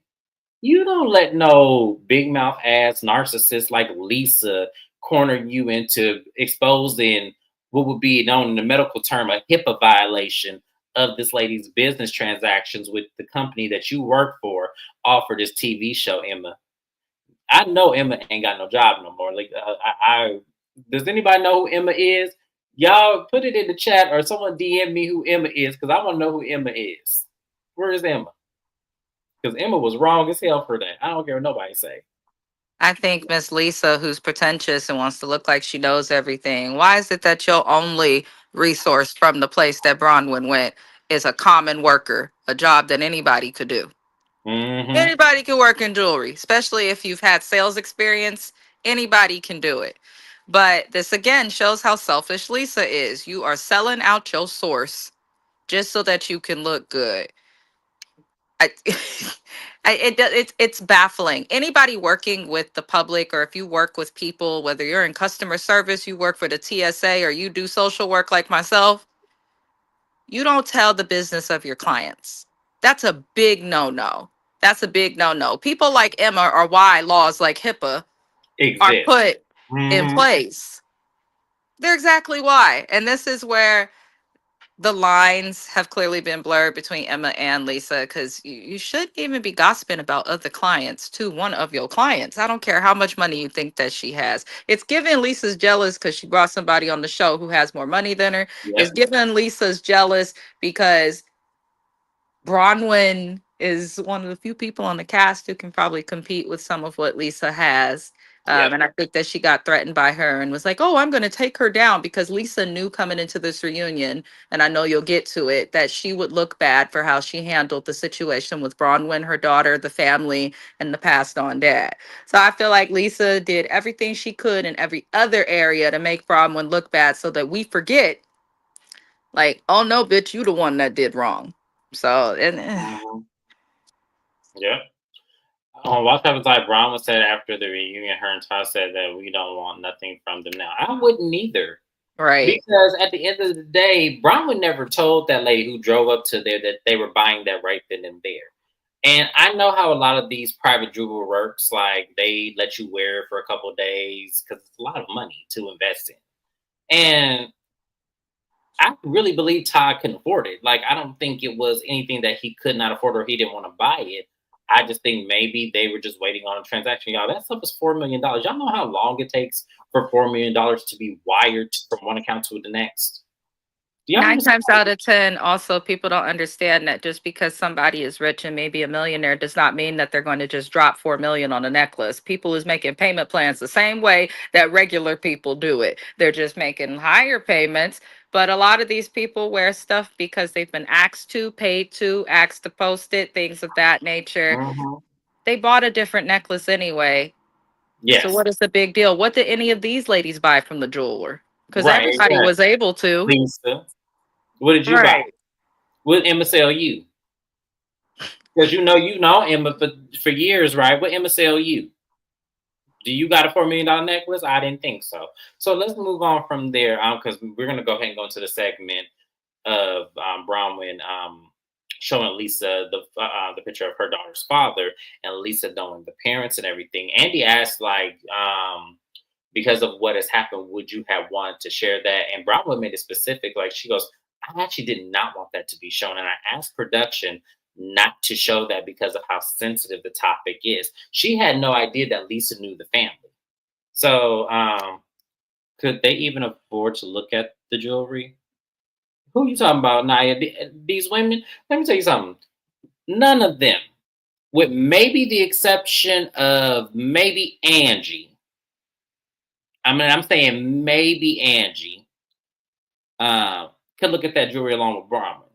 You don't let no big mouth ass narcissist like Lisa corner you into exposing what would be known in the medical term a HIPAA violation of this lady's business transactions with the company that you work for off for this TV show, Emma. I know Emma ain't got no job no more. Like, does anybody know who Emma is? Y'all put it in the chat or someone DM me who Emma is because I want to know who Emma is. Where is Emma? Because Emma was wrong as hell for that. I don't care what nobody say. I think Miss Lisa, who's pretentious and wants to look like she knows everything, why is it that your only resource from the place that Bronwyn went is a common worker, a job that anybody could do? Hmm. Anybody can work in jewelry, especially if you've had sales experience. Anybody can do it. But this again shows how selfish Lisa is. You are selling out your source just so that you can look good. I, it's baffling. Anybody working with the public, or if you work with people, whether you're in customer service, you work for the TSA, or you do social work like myself, you don't tell the business of your clients. That's a big no-no. That's a big no-no. People like Emma are why laws like HIPAA are Exist. put in Hmm. place. They're exactly why. And this is where the lines have clearly been blurred between Emma and Lisa, because you shouldn't even be gossiping about other clients to one of your clients. I don't care how much money you think that she has. It's given Lisa's jealous because she brought somebody on the show who has more money than her. It's Yep. given Lisa's jealous because Bronwyn is one of the few people on the cast who can probably compete with some of what Lisa has. Yep. And I think that she got threatened by her and was like, oh, I'm going to take her down because Lisa knew coming into this reunion, and I know you'll get to it, that she would look bad for how she handled the situation with Bronwyn, her daughter, the family, and the passed on dad. So I feel like Lisa did everything she could in every other area to make Bronwyn look bad so that we forget, like, oh no, bitch, you the one that did wrong. So, and Hmm. Yep. What happens like Brown said after the reunion, her and Todd said that we don't want nothing from them now. I wouldn't either. right. Because at the end of the day, Bronwyn never told that lady who drove up to there that they were buying that right then and there. And I know how a lot of these private jewelry works. Like they let you wear it for a couple of days because it's a lot of money to invest in. And I really believe Todd can afford it. Like I don't think it was anything that he could not afford or he didn't want to buy it. I just think maybe they were just waiting on a transaction. Y'all, that stuff is $4 million. Y'all know how long it takes for $4 million to be wired from one account to the next. Do y'all Nine understand? times out of 10, also, people don't understand that just because somebody is rich and maybe a millionaire does not mean that they're going to just drop 4 million on a necklace. People is making payment plans the same way that regular people do it. They're just making higher payments. But a lot of these people wear stuff because they've been asked to, paid to, asked to post it, things of that nature. Mhm. They bought a different necklace anyway. So Yes. what is the big deal? What did any of these ladies buy from the jeweler? Because Right. everybody Exactly. was able to. Lisa, what did you buy? Right. What Emma sell you? Because you know Emma for years, right? What Emma sell you? Do you got a $4 million necklace? I didn't think so. So let's move on from there, because we're gonna go ahead and go into the segment of Bronwyn showing Lisa the picture of her daughter's father and Lisa knowing the parents and everything. Andy asked like, because of what has happened, would you have wanted to share that? And Bronwyn made it specific. Like she goes, I actually did not want that to be shown, and I asked production not to show that because of how sensitive the topic is. She had no idea that Lisa knew the family. So, could they even afford to look at the jewelry? Who you talking about, Naya? These women? Let me tell you something. None of them, with maybe the exception of maybe Angie. I mean, I'm saying maybe Angie could look at that jewelry along with Brahman.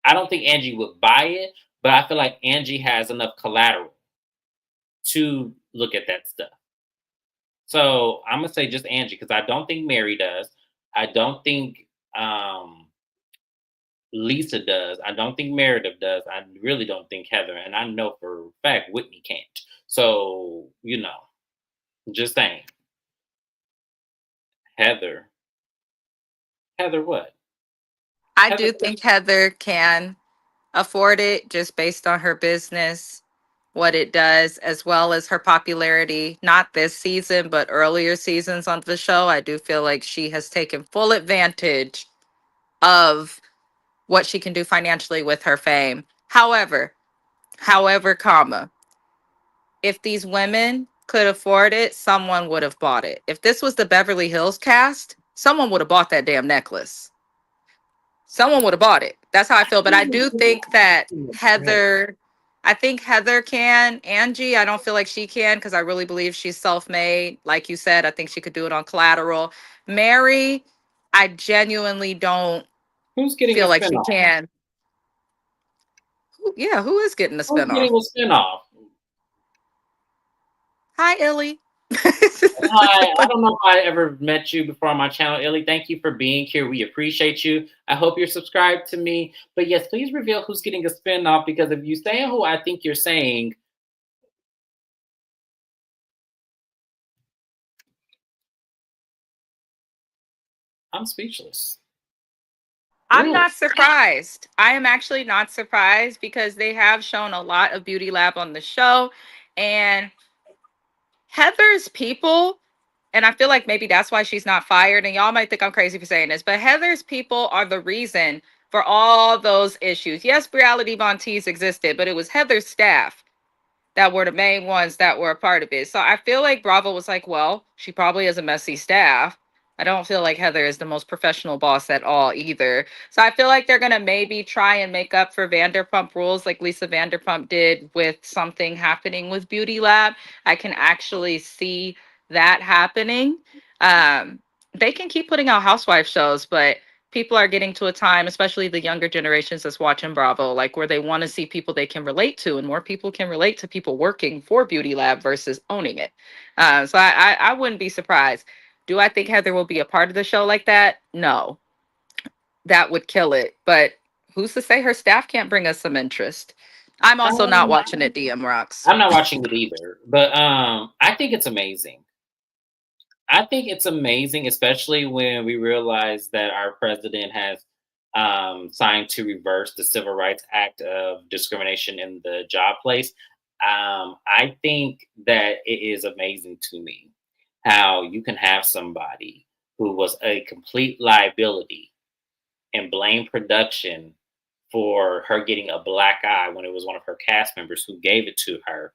I don't think Angie would buy it, but I feel like Angie has enough collateral to look at that stuff. So I'm gonna say just Angie because I don't think Mary does. I don't think um, Lisa does. I don't think Meredith does. I really don't think Heather, and I know for a fact Whitney can't. So just saying, Heather, Heather what? I Heather do think Heather can afford it just based on her business, what it does, as well as her popularity, not this season, but earlier seasons on the show. I do feel like she has taken full advantage of what she can do financially with her fame. However, comma, if these women could afford it, someone would have bought it. If this was the Beverly Hills cast, someone would have bought that damn necklace. Someone would have bought it. That's how I feel. But I do think that I think Heather can. Angie, I don't feel like she can because I really believe she's self made. Like you said, I think she could do it on collateral. Mary, I genuinely don't Who's getting a feel like she spinoff? can. Yeah, who is getting the Who's spinoff? getting a spinoff? Hi, Illy. Hi, I don't know if I ever met you before on my channel, Illy. Thank you for being here. We appreciate you. I hope you're subscribed to me. But yes, please reveal who's getting a spinoff because if you say who I think you're saying, I'm speechless. I'm Really? not surprised. I am actually not surprised because they have shown a lot of Beauty Lab on the show. And Heather's people, and I feel like maybe that's why she's not fired. And y'all might think I'm crazy for saying this, but Heather's people are the reason for all those issues. Yes, Reality Von Teese existed, but it was Heather's staff that were the main ones that were a part of it. So I feel like Bravo was like, well, she probably has a messy staff. I don't feel like Heather is the most professional boss at all either. So I feel like they're going to maybe try and make up for Vanderpump Rules like Lisa Vanderpump did with something happening with Beauty Lab. I can actually see that happening. Um, they can keep putting out housewife shows, but people are getting to a time, especially the younger generations that's watching Bravo, like where they want to see people they can relate to, and more people can relate to people working for Beauty Lab versus owning it. So I wouldn't be surprised. Do I think Heather will be a part of the show like that? No, that would kill it. But who's to say her staff can't bring us some interest? I'm also not Um, watching it, DM Rocks. I'm not watching it either, but I think it's amazing. I think it's amazing, especially when we realize that our president has signed to reverse the Civil Rights Act of discrimination in the job place. I think that it is amazing to me how you can have somebody who was a complete liability and blame production for her getting a black eye when it was one of her cast members who gave it to her,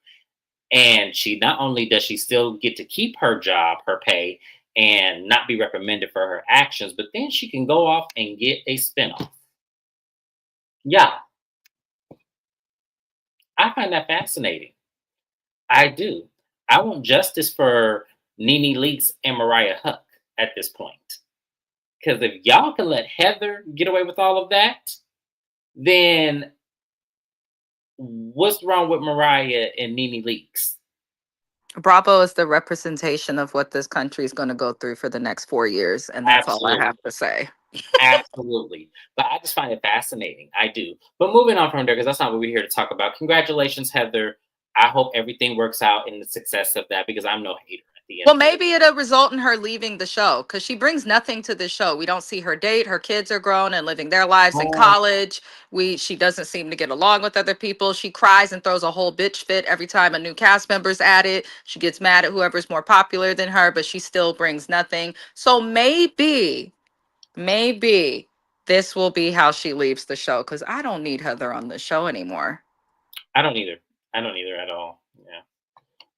and she not only does she still get to keep her job, her pay, and not be reprimanded for her actions, but then she can go off and get a spinoff. Yeah, I find that fascinating. I do. I want justice for Nene Leakes and Mariah Huck at this point. Because if y'all can let Heather get away with all of that, then what's wrong with Mariah and Nene Leakes? Bravo is the representation of what this country is going to go through for the next 4 years. And that's all I Absolutely. have to say. Absolutely. But I just find it fascinating. I do. But moving on from there, because that's not what we're here to talk about. Congratulations, Heather. I hope everything works out in the success of that because I'm no hater at the end Well, of the day. maybe it'll result in her leaving the show because she brings nothing to the show. We don't see her date. Her kids are grown and living their lives in Um, college. She doesn't seem to get along with other people. She cries and throws a whole bitch fit every time a new cast member's added. She gets mad at whoever's more popular than her, but she still brings nothing. So maybe this will be how she leaves the show because I don't need Heather on the show anymore. I don't either. I don't either at all. Yeah.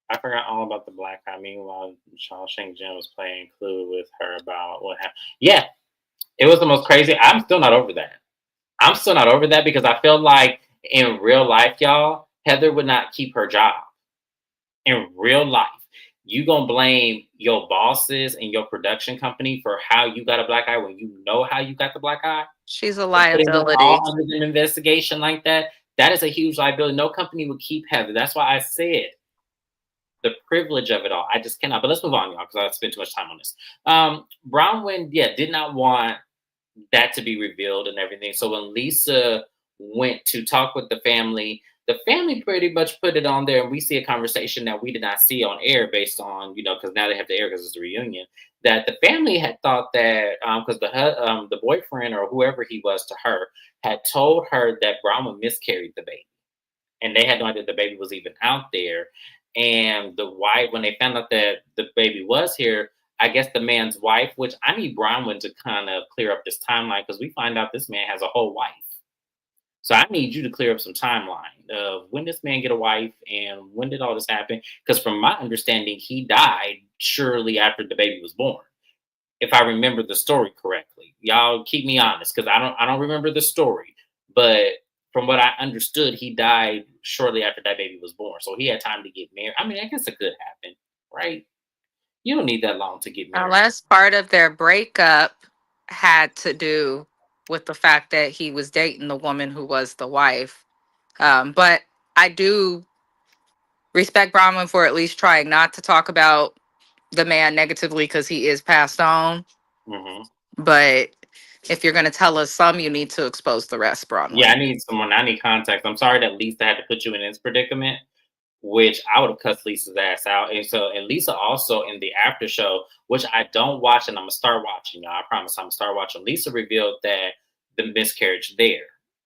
I forgot all about the black eye. Meanwhile, Shawshank Jim was playing Clue with her about what happened. Yeah, it was the most crazy. I'm still not over that. I'm still not over that because I feel like in real life, y'all, Heather would not keep her job. In real life, you gonna blame your bosses and your production company for how you got a black eye when you know how you got the black eye She's a and putting it all liability. under an investigation like that. That is a huge liability. No company would keep Heather. That's why I said the privilege of it all. I just cannot. But let's move on, y'all, because I spent too much time on this. Bronwyn, yeah, did not want that to be revealed and everything. So when Lisa went to talk with the family, The family pretty much put it on there, and we see a conversation that we did not see on air based on, because now they have to air because it's a reunion. That the family had thought that because the boyfriend or whoever he was to her had told her that Brahma miscarried the baby, and they had no idea the baby was even out there. And the wife, when they found out that the baby was here, I guess the man's wife, which I need Bronwyn to kind of clear up this timeline because we find out this man has a whole wife. So I need you to clear up some timeline of when this man get a wife and when did all this happen? Because from my understanding, he died surely after the baby was born, if I remember the story correctly. Y'all keep me honest, because I don't remember the story, but from what I understood, he died shortly after that baby was born. So he had time to get married. I mean, I guess it could happen, right? You don't need that long to get married. Unless part of their breakup had to do with the fact that he was dating the woman who was the wife. But I do respect Bronwyn for at least trying not to talk about the man negatively because he is passed on. Hmm. But if you're going to tell us some, you need to expose the rest, Yeah, I Bronwyn. need someone. I need context. I'm sorry that Lisa had to put you in this predicament, which I would have cussed Lisa's ass out. And Lisa also in the after show, which I don't watch, and I'm gonna start watching. Y'all, I promise I'm gonna start watching. Lisa revealed that the miscarriage there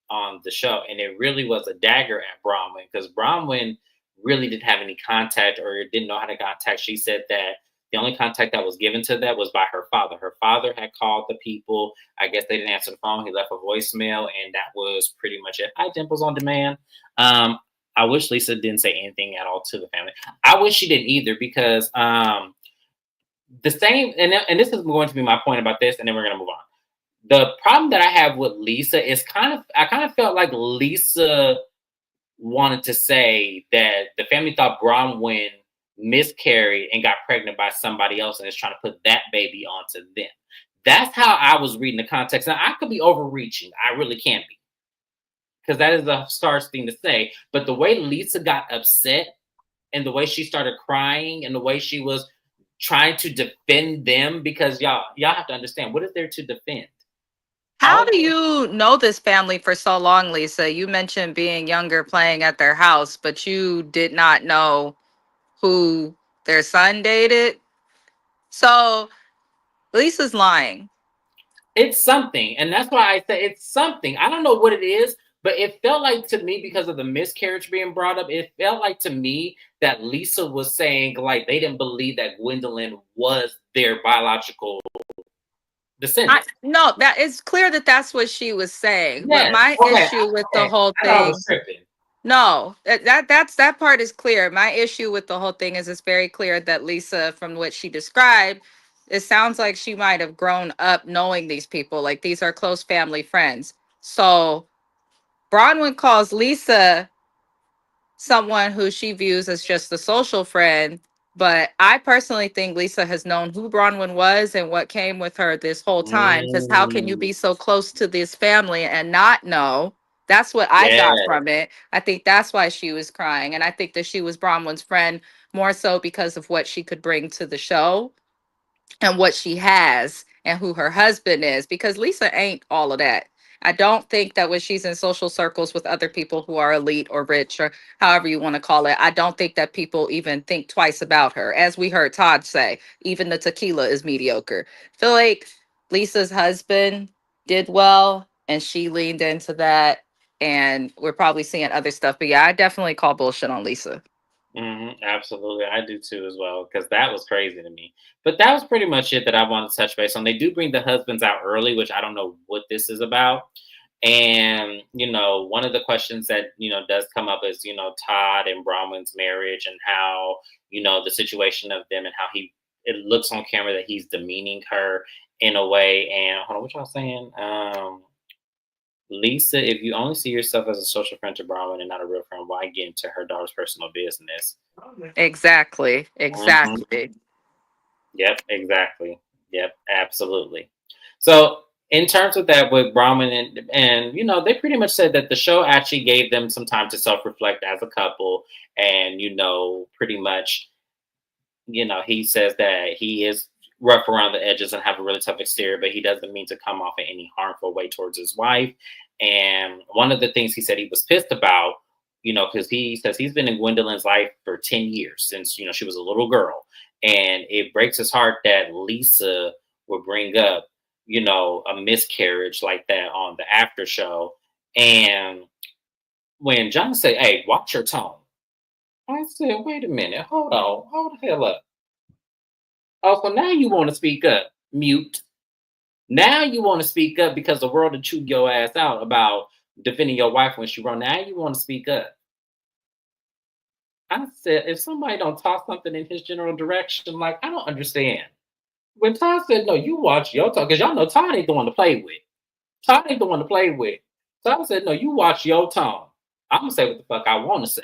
on the show, and it really was a dagger at Bronwyn because Bronwyn really didn't have any contact or didn't know how to contact. She said that the only contact that was given to that was by her father. Her father had called the people. I guess they didn't answer the phone. He left a voicemail, and that was pretty much it. Hi, Dimples on Demand. Um, I wish Lisa didn't say anything at all to the family. I wish she didn't either because the same, and this is going to be my point about this, and then we're going to move on. The problem that I have with Lisa is I kind of felt like Lisa wanted to say that the family thought Bronwyn miscarried and got pregnant by somebody else and is trying to put that baby onto them. That's how I was reading the context. Now, I could be overreaching. I really can be because that is a harsh thing to say. But the way Lisa got upset and the way she started crying and the way she was trying to defend them, because y'all have to understand, what is there to defend? How All do you know this family for so long, Lisa? You mentioned being younger playing at their house, but you did not know who their son dated. So Lisa's lying. It's something, and that's why I say it's something. I don't know what it is, but it felt like to me, because of the miscarriage being brought up, it felt like to me that Lisa was saying like they didn't believe that Gwendolyn was their biological descendant. No, that is clear that that's what she was saying. But Yes. my Okay. issue with the whole I thought I was thing, tripping. no, that part is clear. My issue with the whole thing is it's very clear that Lisa, from what she described, it sounds like she might have grown up knowing these people. Like these are close family friends. So Bronwyn calls Lisa someone who she views as just a social friend. But I personally think Lisa has known who Bronwyn was and what came with her this whole time. Because how can you Mm, be so close to this family and not know? That's what I got yeah. from it. I think that's why she was crying. And I think that she was Bronwyn's friend more so because of what she could bring to the show and what she has and who her husband is, because Lisa ain't all of that. I don't think that when she's in social circles with other people who are elite or rich or however you want to call it, I don't think that people even think twice about her. As we heard Todd say, even the tequila is mediocre. I feel like Lisa's husband did well and she leaned into that. And we're probably seeing other stuff. But yeah, I definitely call bullshit on Lisa. Absolutely, I do too as well because that was crazy to me. But that was pretty much it that I wanted to touch base on. They do bring the husbands out early, which I don't know what this is about. And one of the questions that does come up is Todd and Bronwyn's marriage and how the situation of them and how it looks on camera that he's demeaning her in a way. And hold on, what y'all saying? Lisa, if you only see yourself as a social friend to Bronwyn and not a real friend, why get into her daughter's personal business? Exactly. Mhm. Exactly. Yep, exactly. Yep, absolutely. So, in terms of that, with Brahman and they pretty much said that the show actually gave them some time to self reflect as a couple, and pretty much, he says that he is rough around the edges and have a really tough exterior, but he doesn't mean to come off in any harmful way towards his wife. And one of the things he said he was pissed about Because he says he's been in Gwendolyn's life for 10 years since, she was a little girl. And it breaks his heart that Lisa would bring up, a miscarriage like that on the after show. And when John said, "Hey, watch your tone," I said, "Wait a minute, hold the hell up. Oh, so now you want to speak up, mute. Now you want to speak up because the world had chewed your ass out about defending your wife when she wrong. Now you want to speak up." I said, if somebody don't toss something in his general direction, like, I don't understand. When Todd said, no, you watch your tone, because y'all know Todd ain't the one to play with. Todd ain't the one to play with. Todd said, no, you watch your tone. I'm going to say what the fuck I want to say.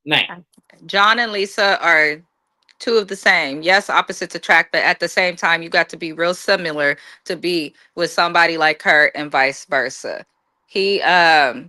Now, John and Lisa are two of the same. Yes, opposites attract, but at the same time, you got to be real similar to be with somebody like her and vice versa. He I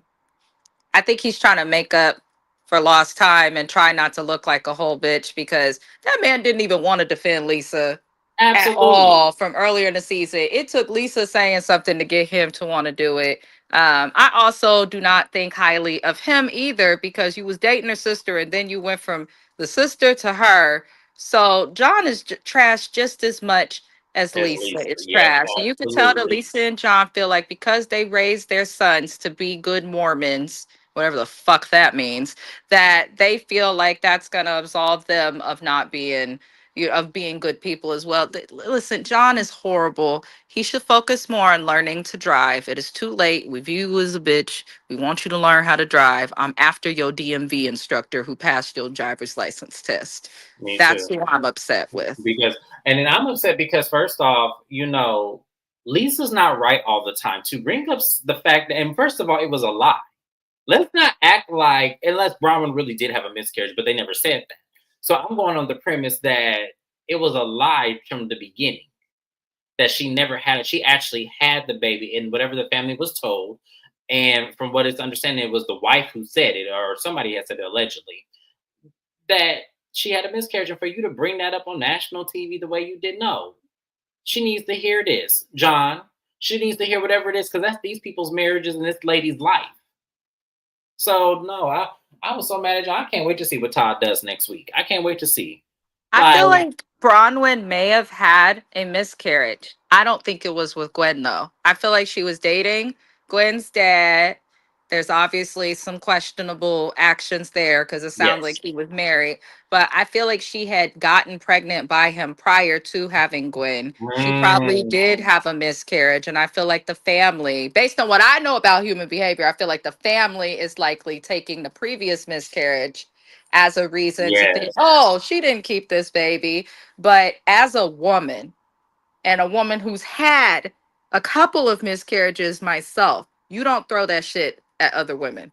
think he's trying to make up for lost time and try not to look like a whole bitch because that man didn't even want to defend Lisa at absolutely. all from earlier in the season. It took Lisa saying something to get him to want to do it. I also do not think highly of him either because you was dating her sister and then you went from the sister to her. So John is trash just as much as As Lisa Lisa. is Yes, trash. And you can tell that absolutely. Lisa and John feel like because they raised their sons to be good Mormons, whatever the fuck that means, that they feel like that's going to absolve them of not being of being good people as well. Listen, John is horrible. He should focus more on learning to drive. It is too late. We view you as a bitch. We want you to learn how to drive. I'm after your DMV instructor who passed your driver's license test. Me That's too. who I'm upset with. Because, and then I'm upset because, first off, Lisa's not right all the time. To bring up the fact that, and first of all, it was a lie. Let's not act like, unless Bronwyn really did have a miscarriage, but they never said that. So I'm going on the premise that it was a lie from the beginning, that she never had it. She actually had the baby, and whatever the family was told. And from what it's understanding, it was the wife who said it, or somebody had said it allegedly, that she had a miscarriage. And for you to bring that up on national TV the way you did, no. She needs to hear this, John. She needs to hear whatever it is, because that's these people's marriages and this lady's life. So no, I was so mad at John. I can't wait to see what Todd does next week. I can't wait to see. I Like, feel like Bronwyn may have had a miscarriage. I don't think it was with Gwen though. I feel like she was dating Gwen's dad. There's obviously some questionable actions there because it sounds like yes. he was married. But I feel like she had gotten pregnant by him prior to having Gwen. She probably Mm, did have a miscarriage. And I feel like the family, based on what I know about human behavior, I feel like the family is likely taking the previous miscarriage as a reason to think, yes. oh, she didn't keep this baby. But as a woman, and a woman who's had a couple of miscarriages myself, you don't throw that shit at other women.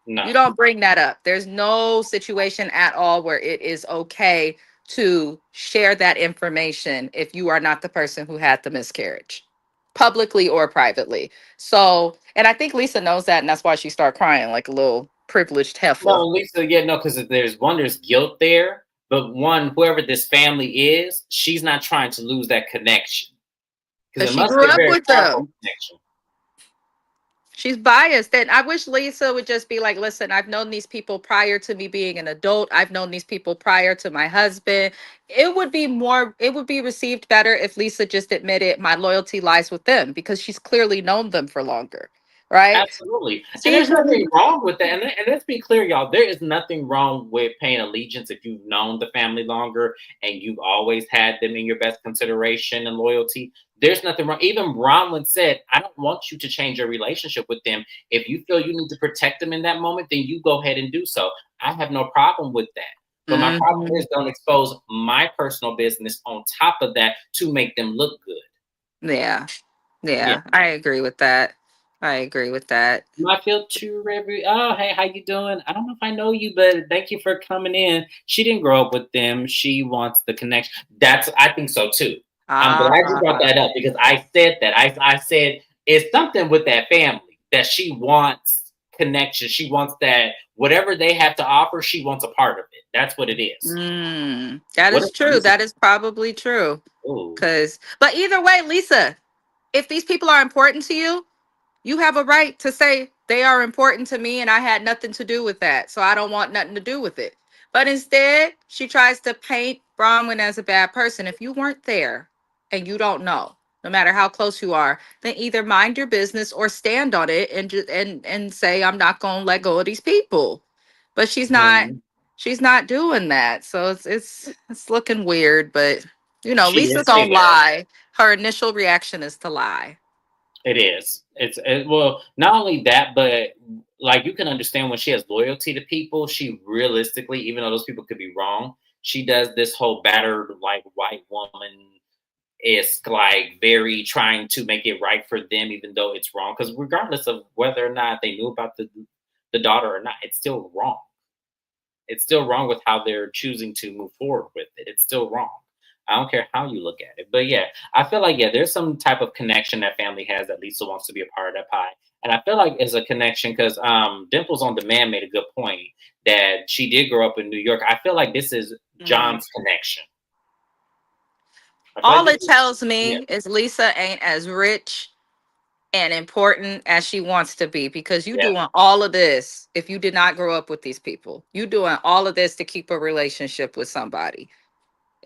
You No. don't bring that up. There's no situation at all where it is okay to share that information if you are not the person who had the miscarriage, publicly or privately. So, and I think Lisa knows that, and that's why she started crying like a little privileged heifer. No, Lisa, yeah, no, because there's guilt there, but one, whoever this family is, she's not trying to lose that connection. Because Because it she must grew be a up very with powerful them. connection. She's biased. And I wish Lisa would just be like, listen, I've known these people prior to me being an adult. I've known these people prior to my husband. It would be received better if Lisa just admitted my loyalty lies with them because she's clearly known them for longer. Right? Absolutely. And She there's nothing wrong with that. And let's be clear, y'all, there is nothing wrong with paying allegiance if you've known the family longer and you've always had them in your best consideration and loyalty. There's nothing wrong. Even Bronwyn said, I don't want you to change your relationship with them. If you feel you need to protect them in that moment, then you go ahead and do so. I have no problem with that. But my problem Mhm. is, don't expose my personal business on top of that to make them look good. Yeah. Yeah. Yeah. I agree with that. I agree with that. My filter review. Oh, hey, how you doing? I don't know if I know you, but thank you for coming in. She didn't grow up with them. She wants the connection. I think so too. I'm glad you brought Ah. that up because I said that. I said it's something with that family that she wants connection. She wants that whatever they have to offer, she wants a part of it. That's what it is. That What is if true. Lisa? That is probably true. Oh, Cause but either way, Lisa, if these people are important to you, You have a right to say they are important to me and I had nothing to do with that. So I don't want nothing to do with it. But instead, she tries to paint Bronwyn as a bad person. If you weren't there and you don't know, no matter how close you are, then either mind your business or stand on it and and say I'm not going to let go of these people. But Mhm. she's not doing that. So it's looking weird, but She Lisa's is don't scared. lie. Her initial reaction is to lie. It is. Well, not only that, but like you can understand when she has loyalty to people, she realistically, even though those people could be wrong, she does this whole battered like white woman is like very trying to make it right for them, even though it's wrong. Because regardless of whether or not they knew about the daughter or not, it's still wrong. It's still wrong with how they're choosing to move forward with it. It's still wrong. I don't care how you look at it. But yeah, I feel like yeah, there's some type of connection that family has that Lisa wants to be a part of that pie. And I feel like it's a connection because Dimples on Demand made a good point that she did grow up in New York. I feel like this is Mm. John's connection. I feel like All this it is tells yeah, me is Lisa ain't as rich and important as she wants to be because you yeah, doing all of this if you did not grow up with these people. You doing all of this to keep a relationship with somebody.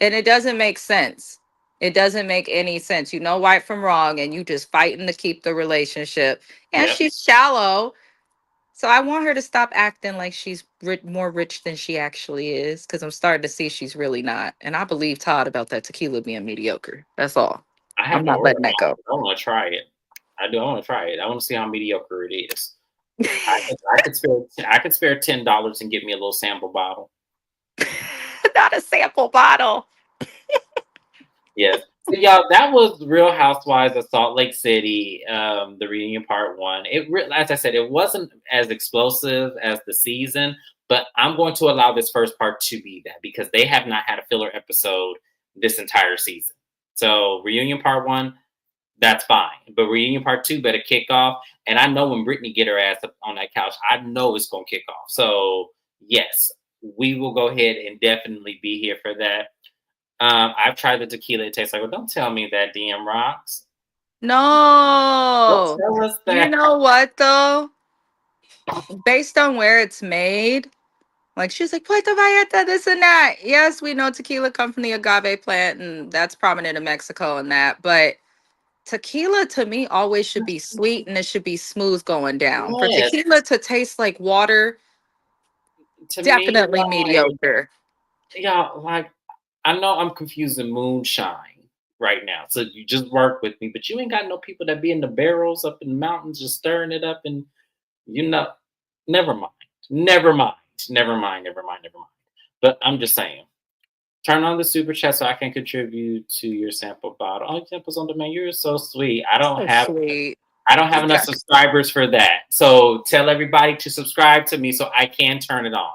And it doesn't make sense. It doesn't make any sense. You know right from wrong and you just fighting to keep the relationship. And yeah. she's shallow. So I want her to stop acting like she's more rich than she actually is because I'm starting to see she's really not. And I believe Todd about that tequila being mediocre. That's all. I I'm haven't not ordered letting that mine. go. I want to try it. I do. I want to try it. I want to see how mediocre it is. I could spare $10 and get me a little sample bottle. Not a sample bottle. Yes. So y'all, that was Real Housewives of Salt Lake City, the reunion part one. As I said, it wasn't as explosive as the season, but I'm going to allow this first part to be that because they have not had a filler episode this entire season. So reunion part one, that's fine. But reunion part two better kick off. And I know when Brittany get her ass up on that couch, I know it's gonna kick off. So yes, we will go ahead and definitely be here for that. I've tried the tequila. It tastes like, well, don't tell me that DM rocks. Don't No. tell us You that. know what though? Based on where it's made, like she's like Puerto Vallarta, this and that. Yes, we know tequila come from the agave plant, and that's prominent in Mexico and that. But tequila to me always should be sweet and it should be smooth going down. For Yes, tequila to taste like water, to me, definitely mediocre. like I know I'm confusing moonshine right now. So you just work with me, but you ain't got no people that be in the barrels up in the mountains just stirring it up and you know, never mind. Never mind. Never mind. Never mind. Never mind. But I'm just saying, turn on the super chat so I can contribute to your sample bottle. Oh, samples on demand. You're so sweet. I don't So have sweet. I don't have enough Yeah. subscribers for that. So tell everybody to subscribe to me so I can turn it on.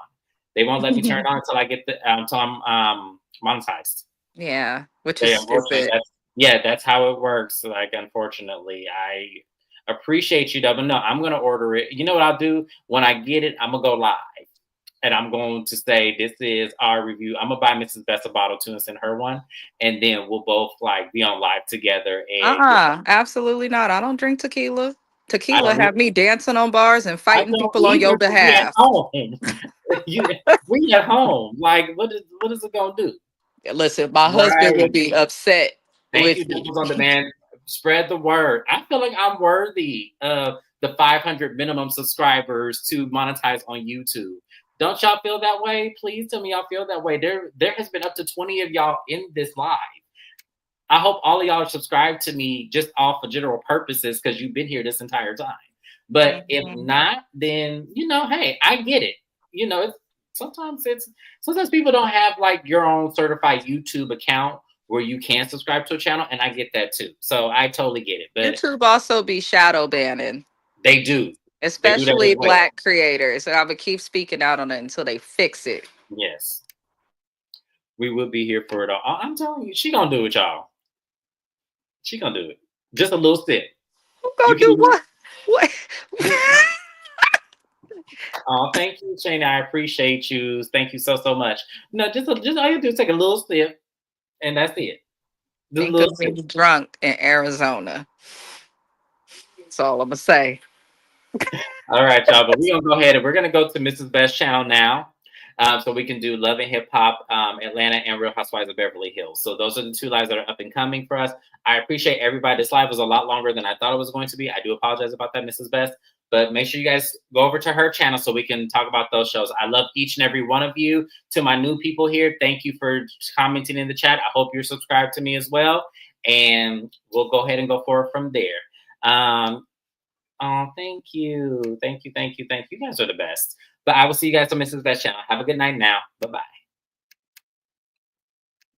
They won't let me turn it on until I get until I'm monetized. Yeah, which is They unfortunately stupid. that's how it works. Like unfortunately, I appreciate you, though, but no, I'm gonna order it. You know what I'll do when I get it? I'm gonna go live and I'm going to say this is our review. I'm gonna buy Mrs. Best a bottle too and send her one, and then we'll both like be on live together. And yeah, Absolutely not. I don't drink tequila. I Tequila don't have either. me dancing on bars and I fighting don't people on your either. 'Cause we at behalf. home. you, we at home. Like, what is it gonna do? Listen, my husband will Right. be upset Thank you, with me. Dimples on Demand. Spread the word. I feel like I'm worthy of the 500 minimum subscribers to monetize on YouTube. Don't y'all feel that way? Please tell me y'all feel that way. There has been up to 20 of y'all in this live. I hope all of y'all are subscribed to me just off for general purposes because you've been here this entire time. But if Mhm. not, then hey, I get it. You know, it's sometimes people don't have like your own certified YouTube account where you can subscribe to a channel, and I get that too. So I totally get it. But YouTube also be shadow banning, they do. They do that as especially well. black creators. And I would keep speaking out on it until they fix it. Yes. We will be here for it all. I'm telling you, she gonna do it, y'all. She gonna do it. Just a little sip. Who You gonna can do even what? What? Oh, thank you, Shane. I appreciate you. Thank you so much. No, just all you do is take a little sip, and that's it. Just a Think little of me sip. drunk in Arizona. That's all I'm gonna say. All right, y'all. But we're gonna go ahead and we're gonna go to Mrs. Best channel now, so we can do Love and Hip Hop, Atlanta, and Real Housewives of Beverly Hills. So those are the two lives that are up and coming for us. I appreciate everybody. This live was a lot longer than I thought it was going to be. I do apologize about that, Mrs. Best. But make sure you guys go over to her channel so we can talk about those shows. I love each and every one of you. To my new people here, thank you for commenting in the chat. I hope you're subscribed to me as well. And we'll go ahead and go forward from there. Oh, thank you. Thank you. Thank you. Thank you. You guys are the best. But I will see you guys on Mrs. Best channel. Have a good night now. Bye-bye.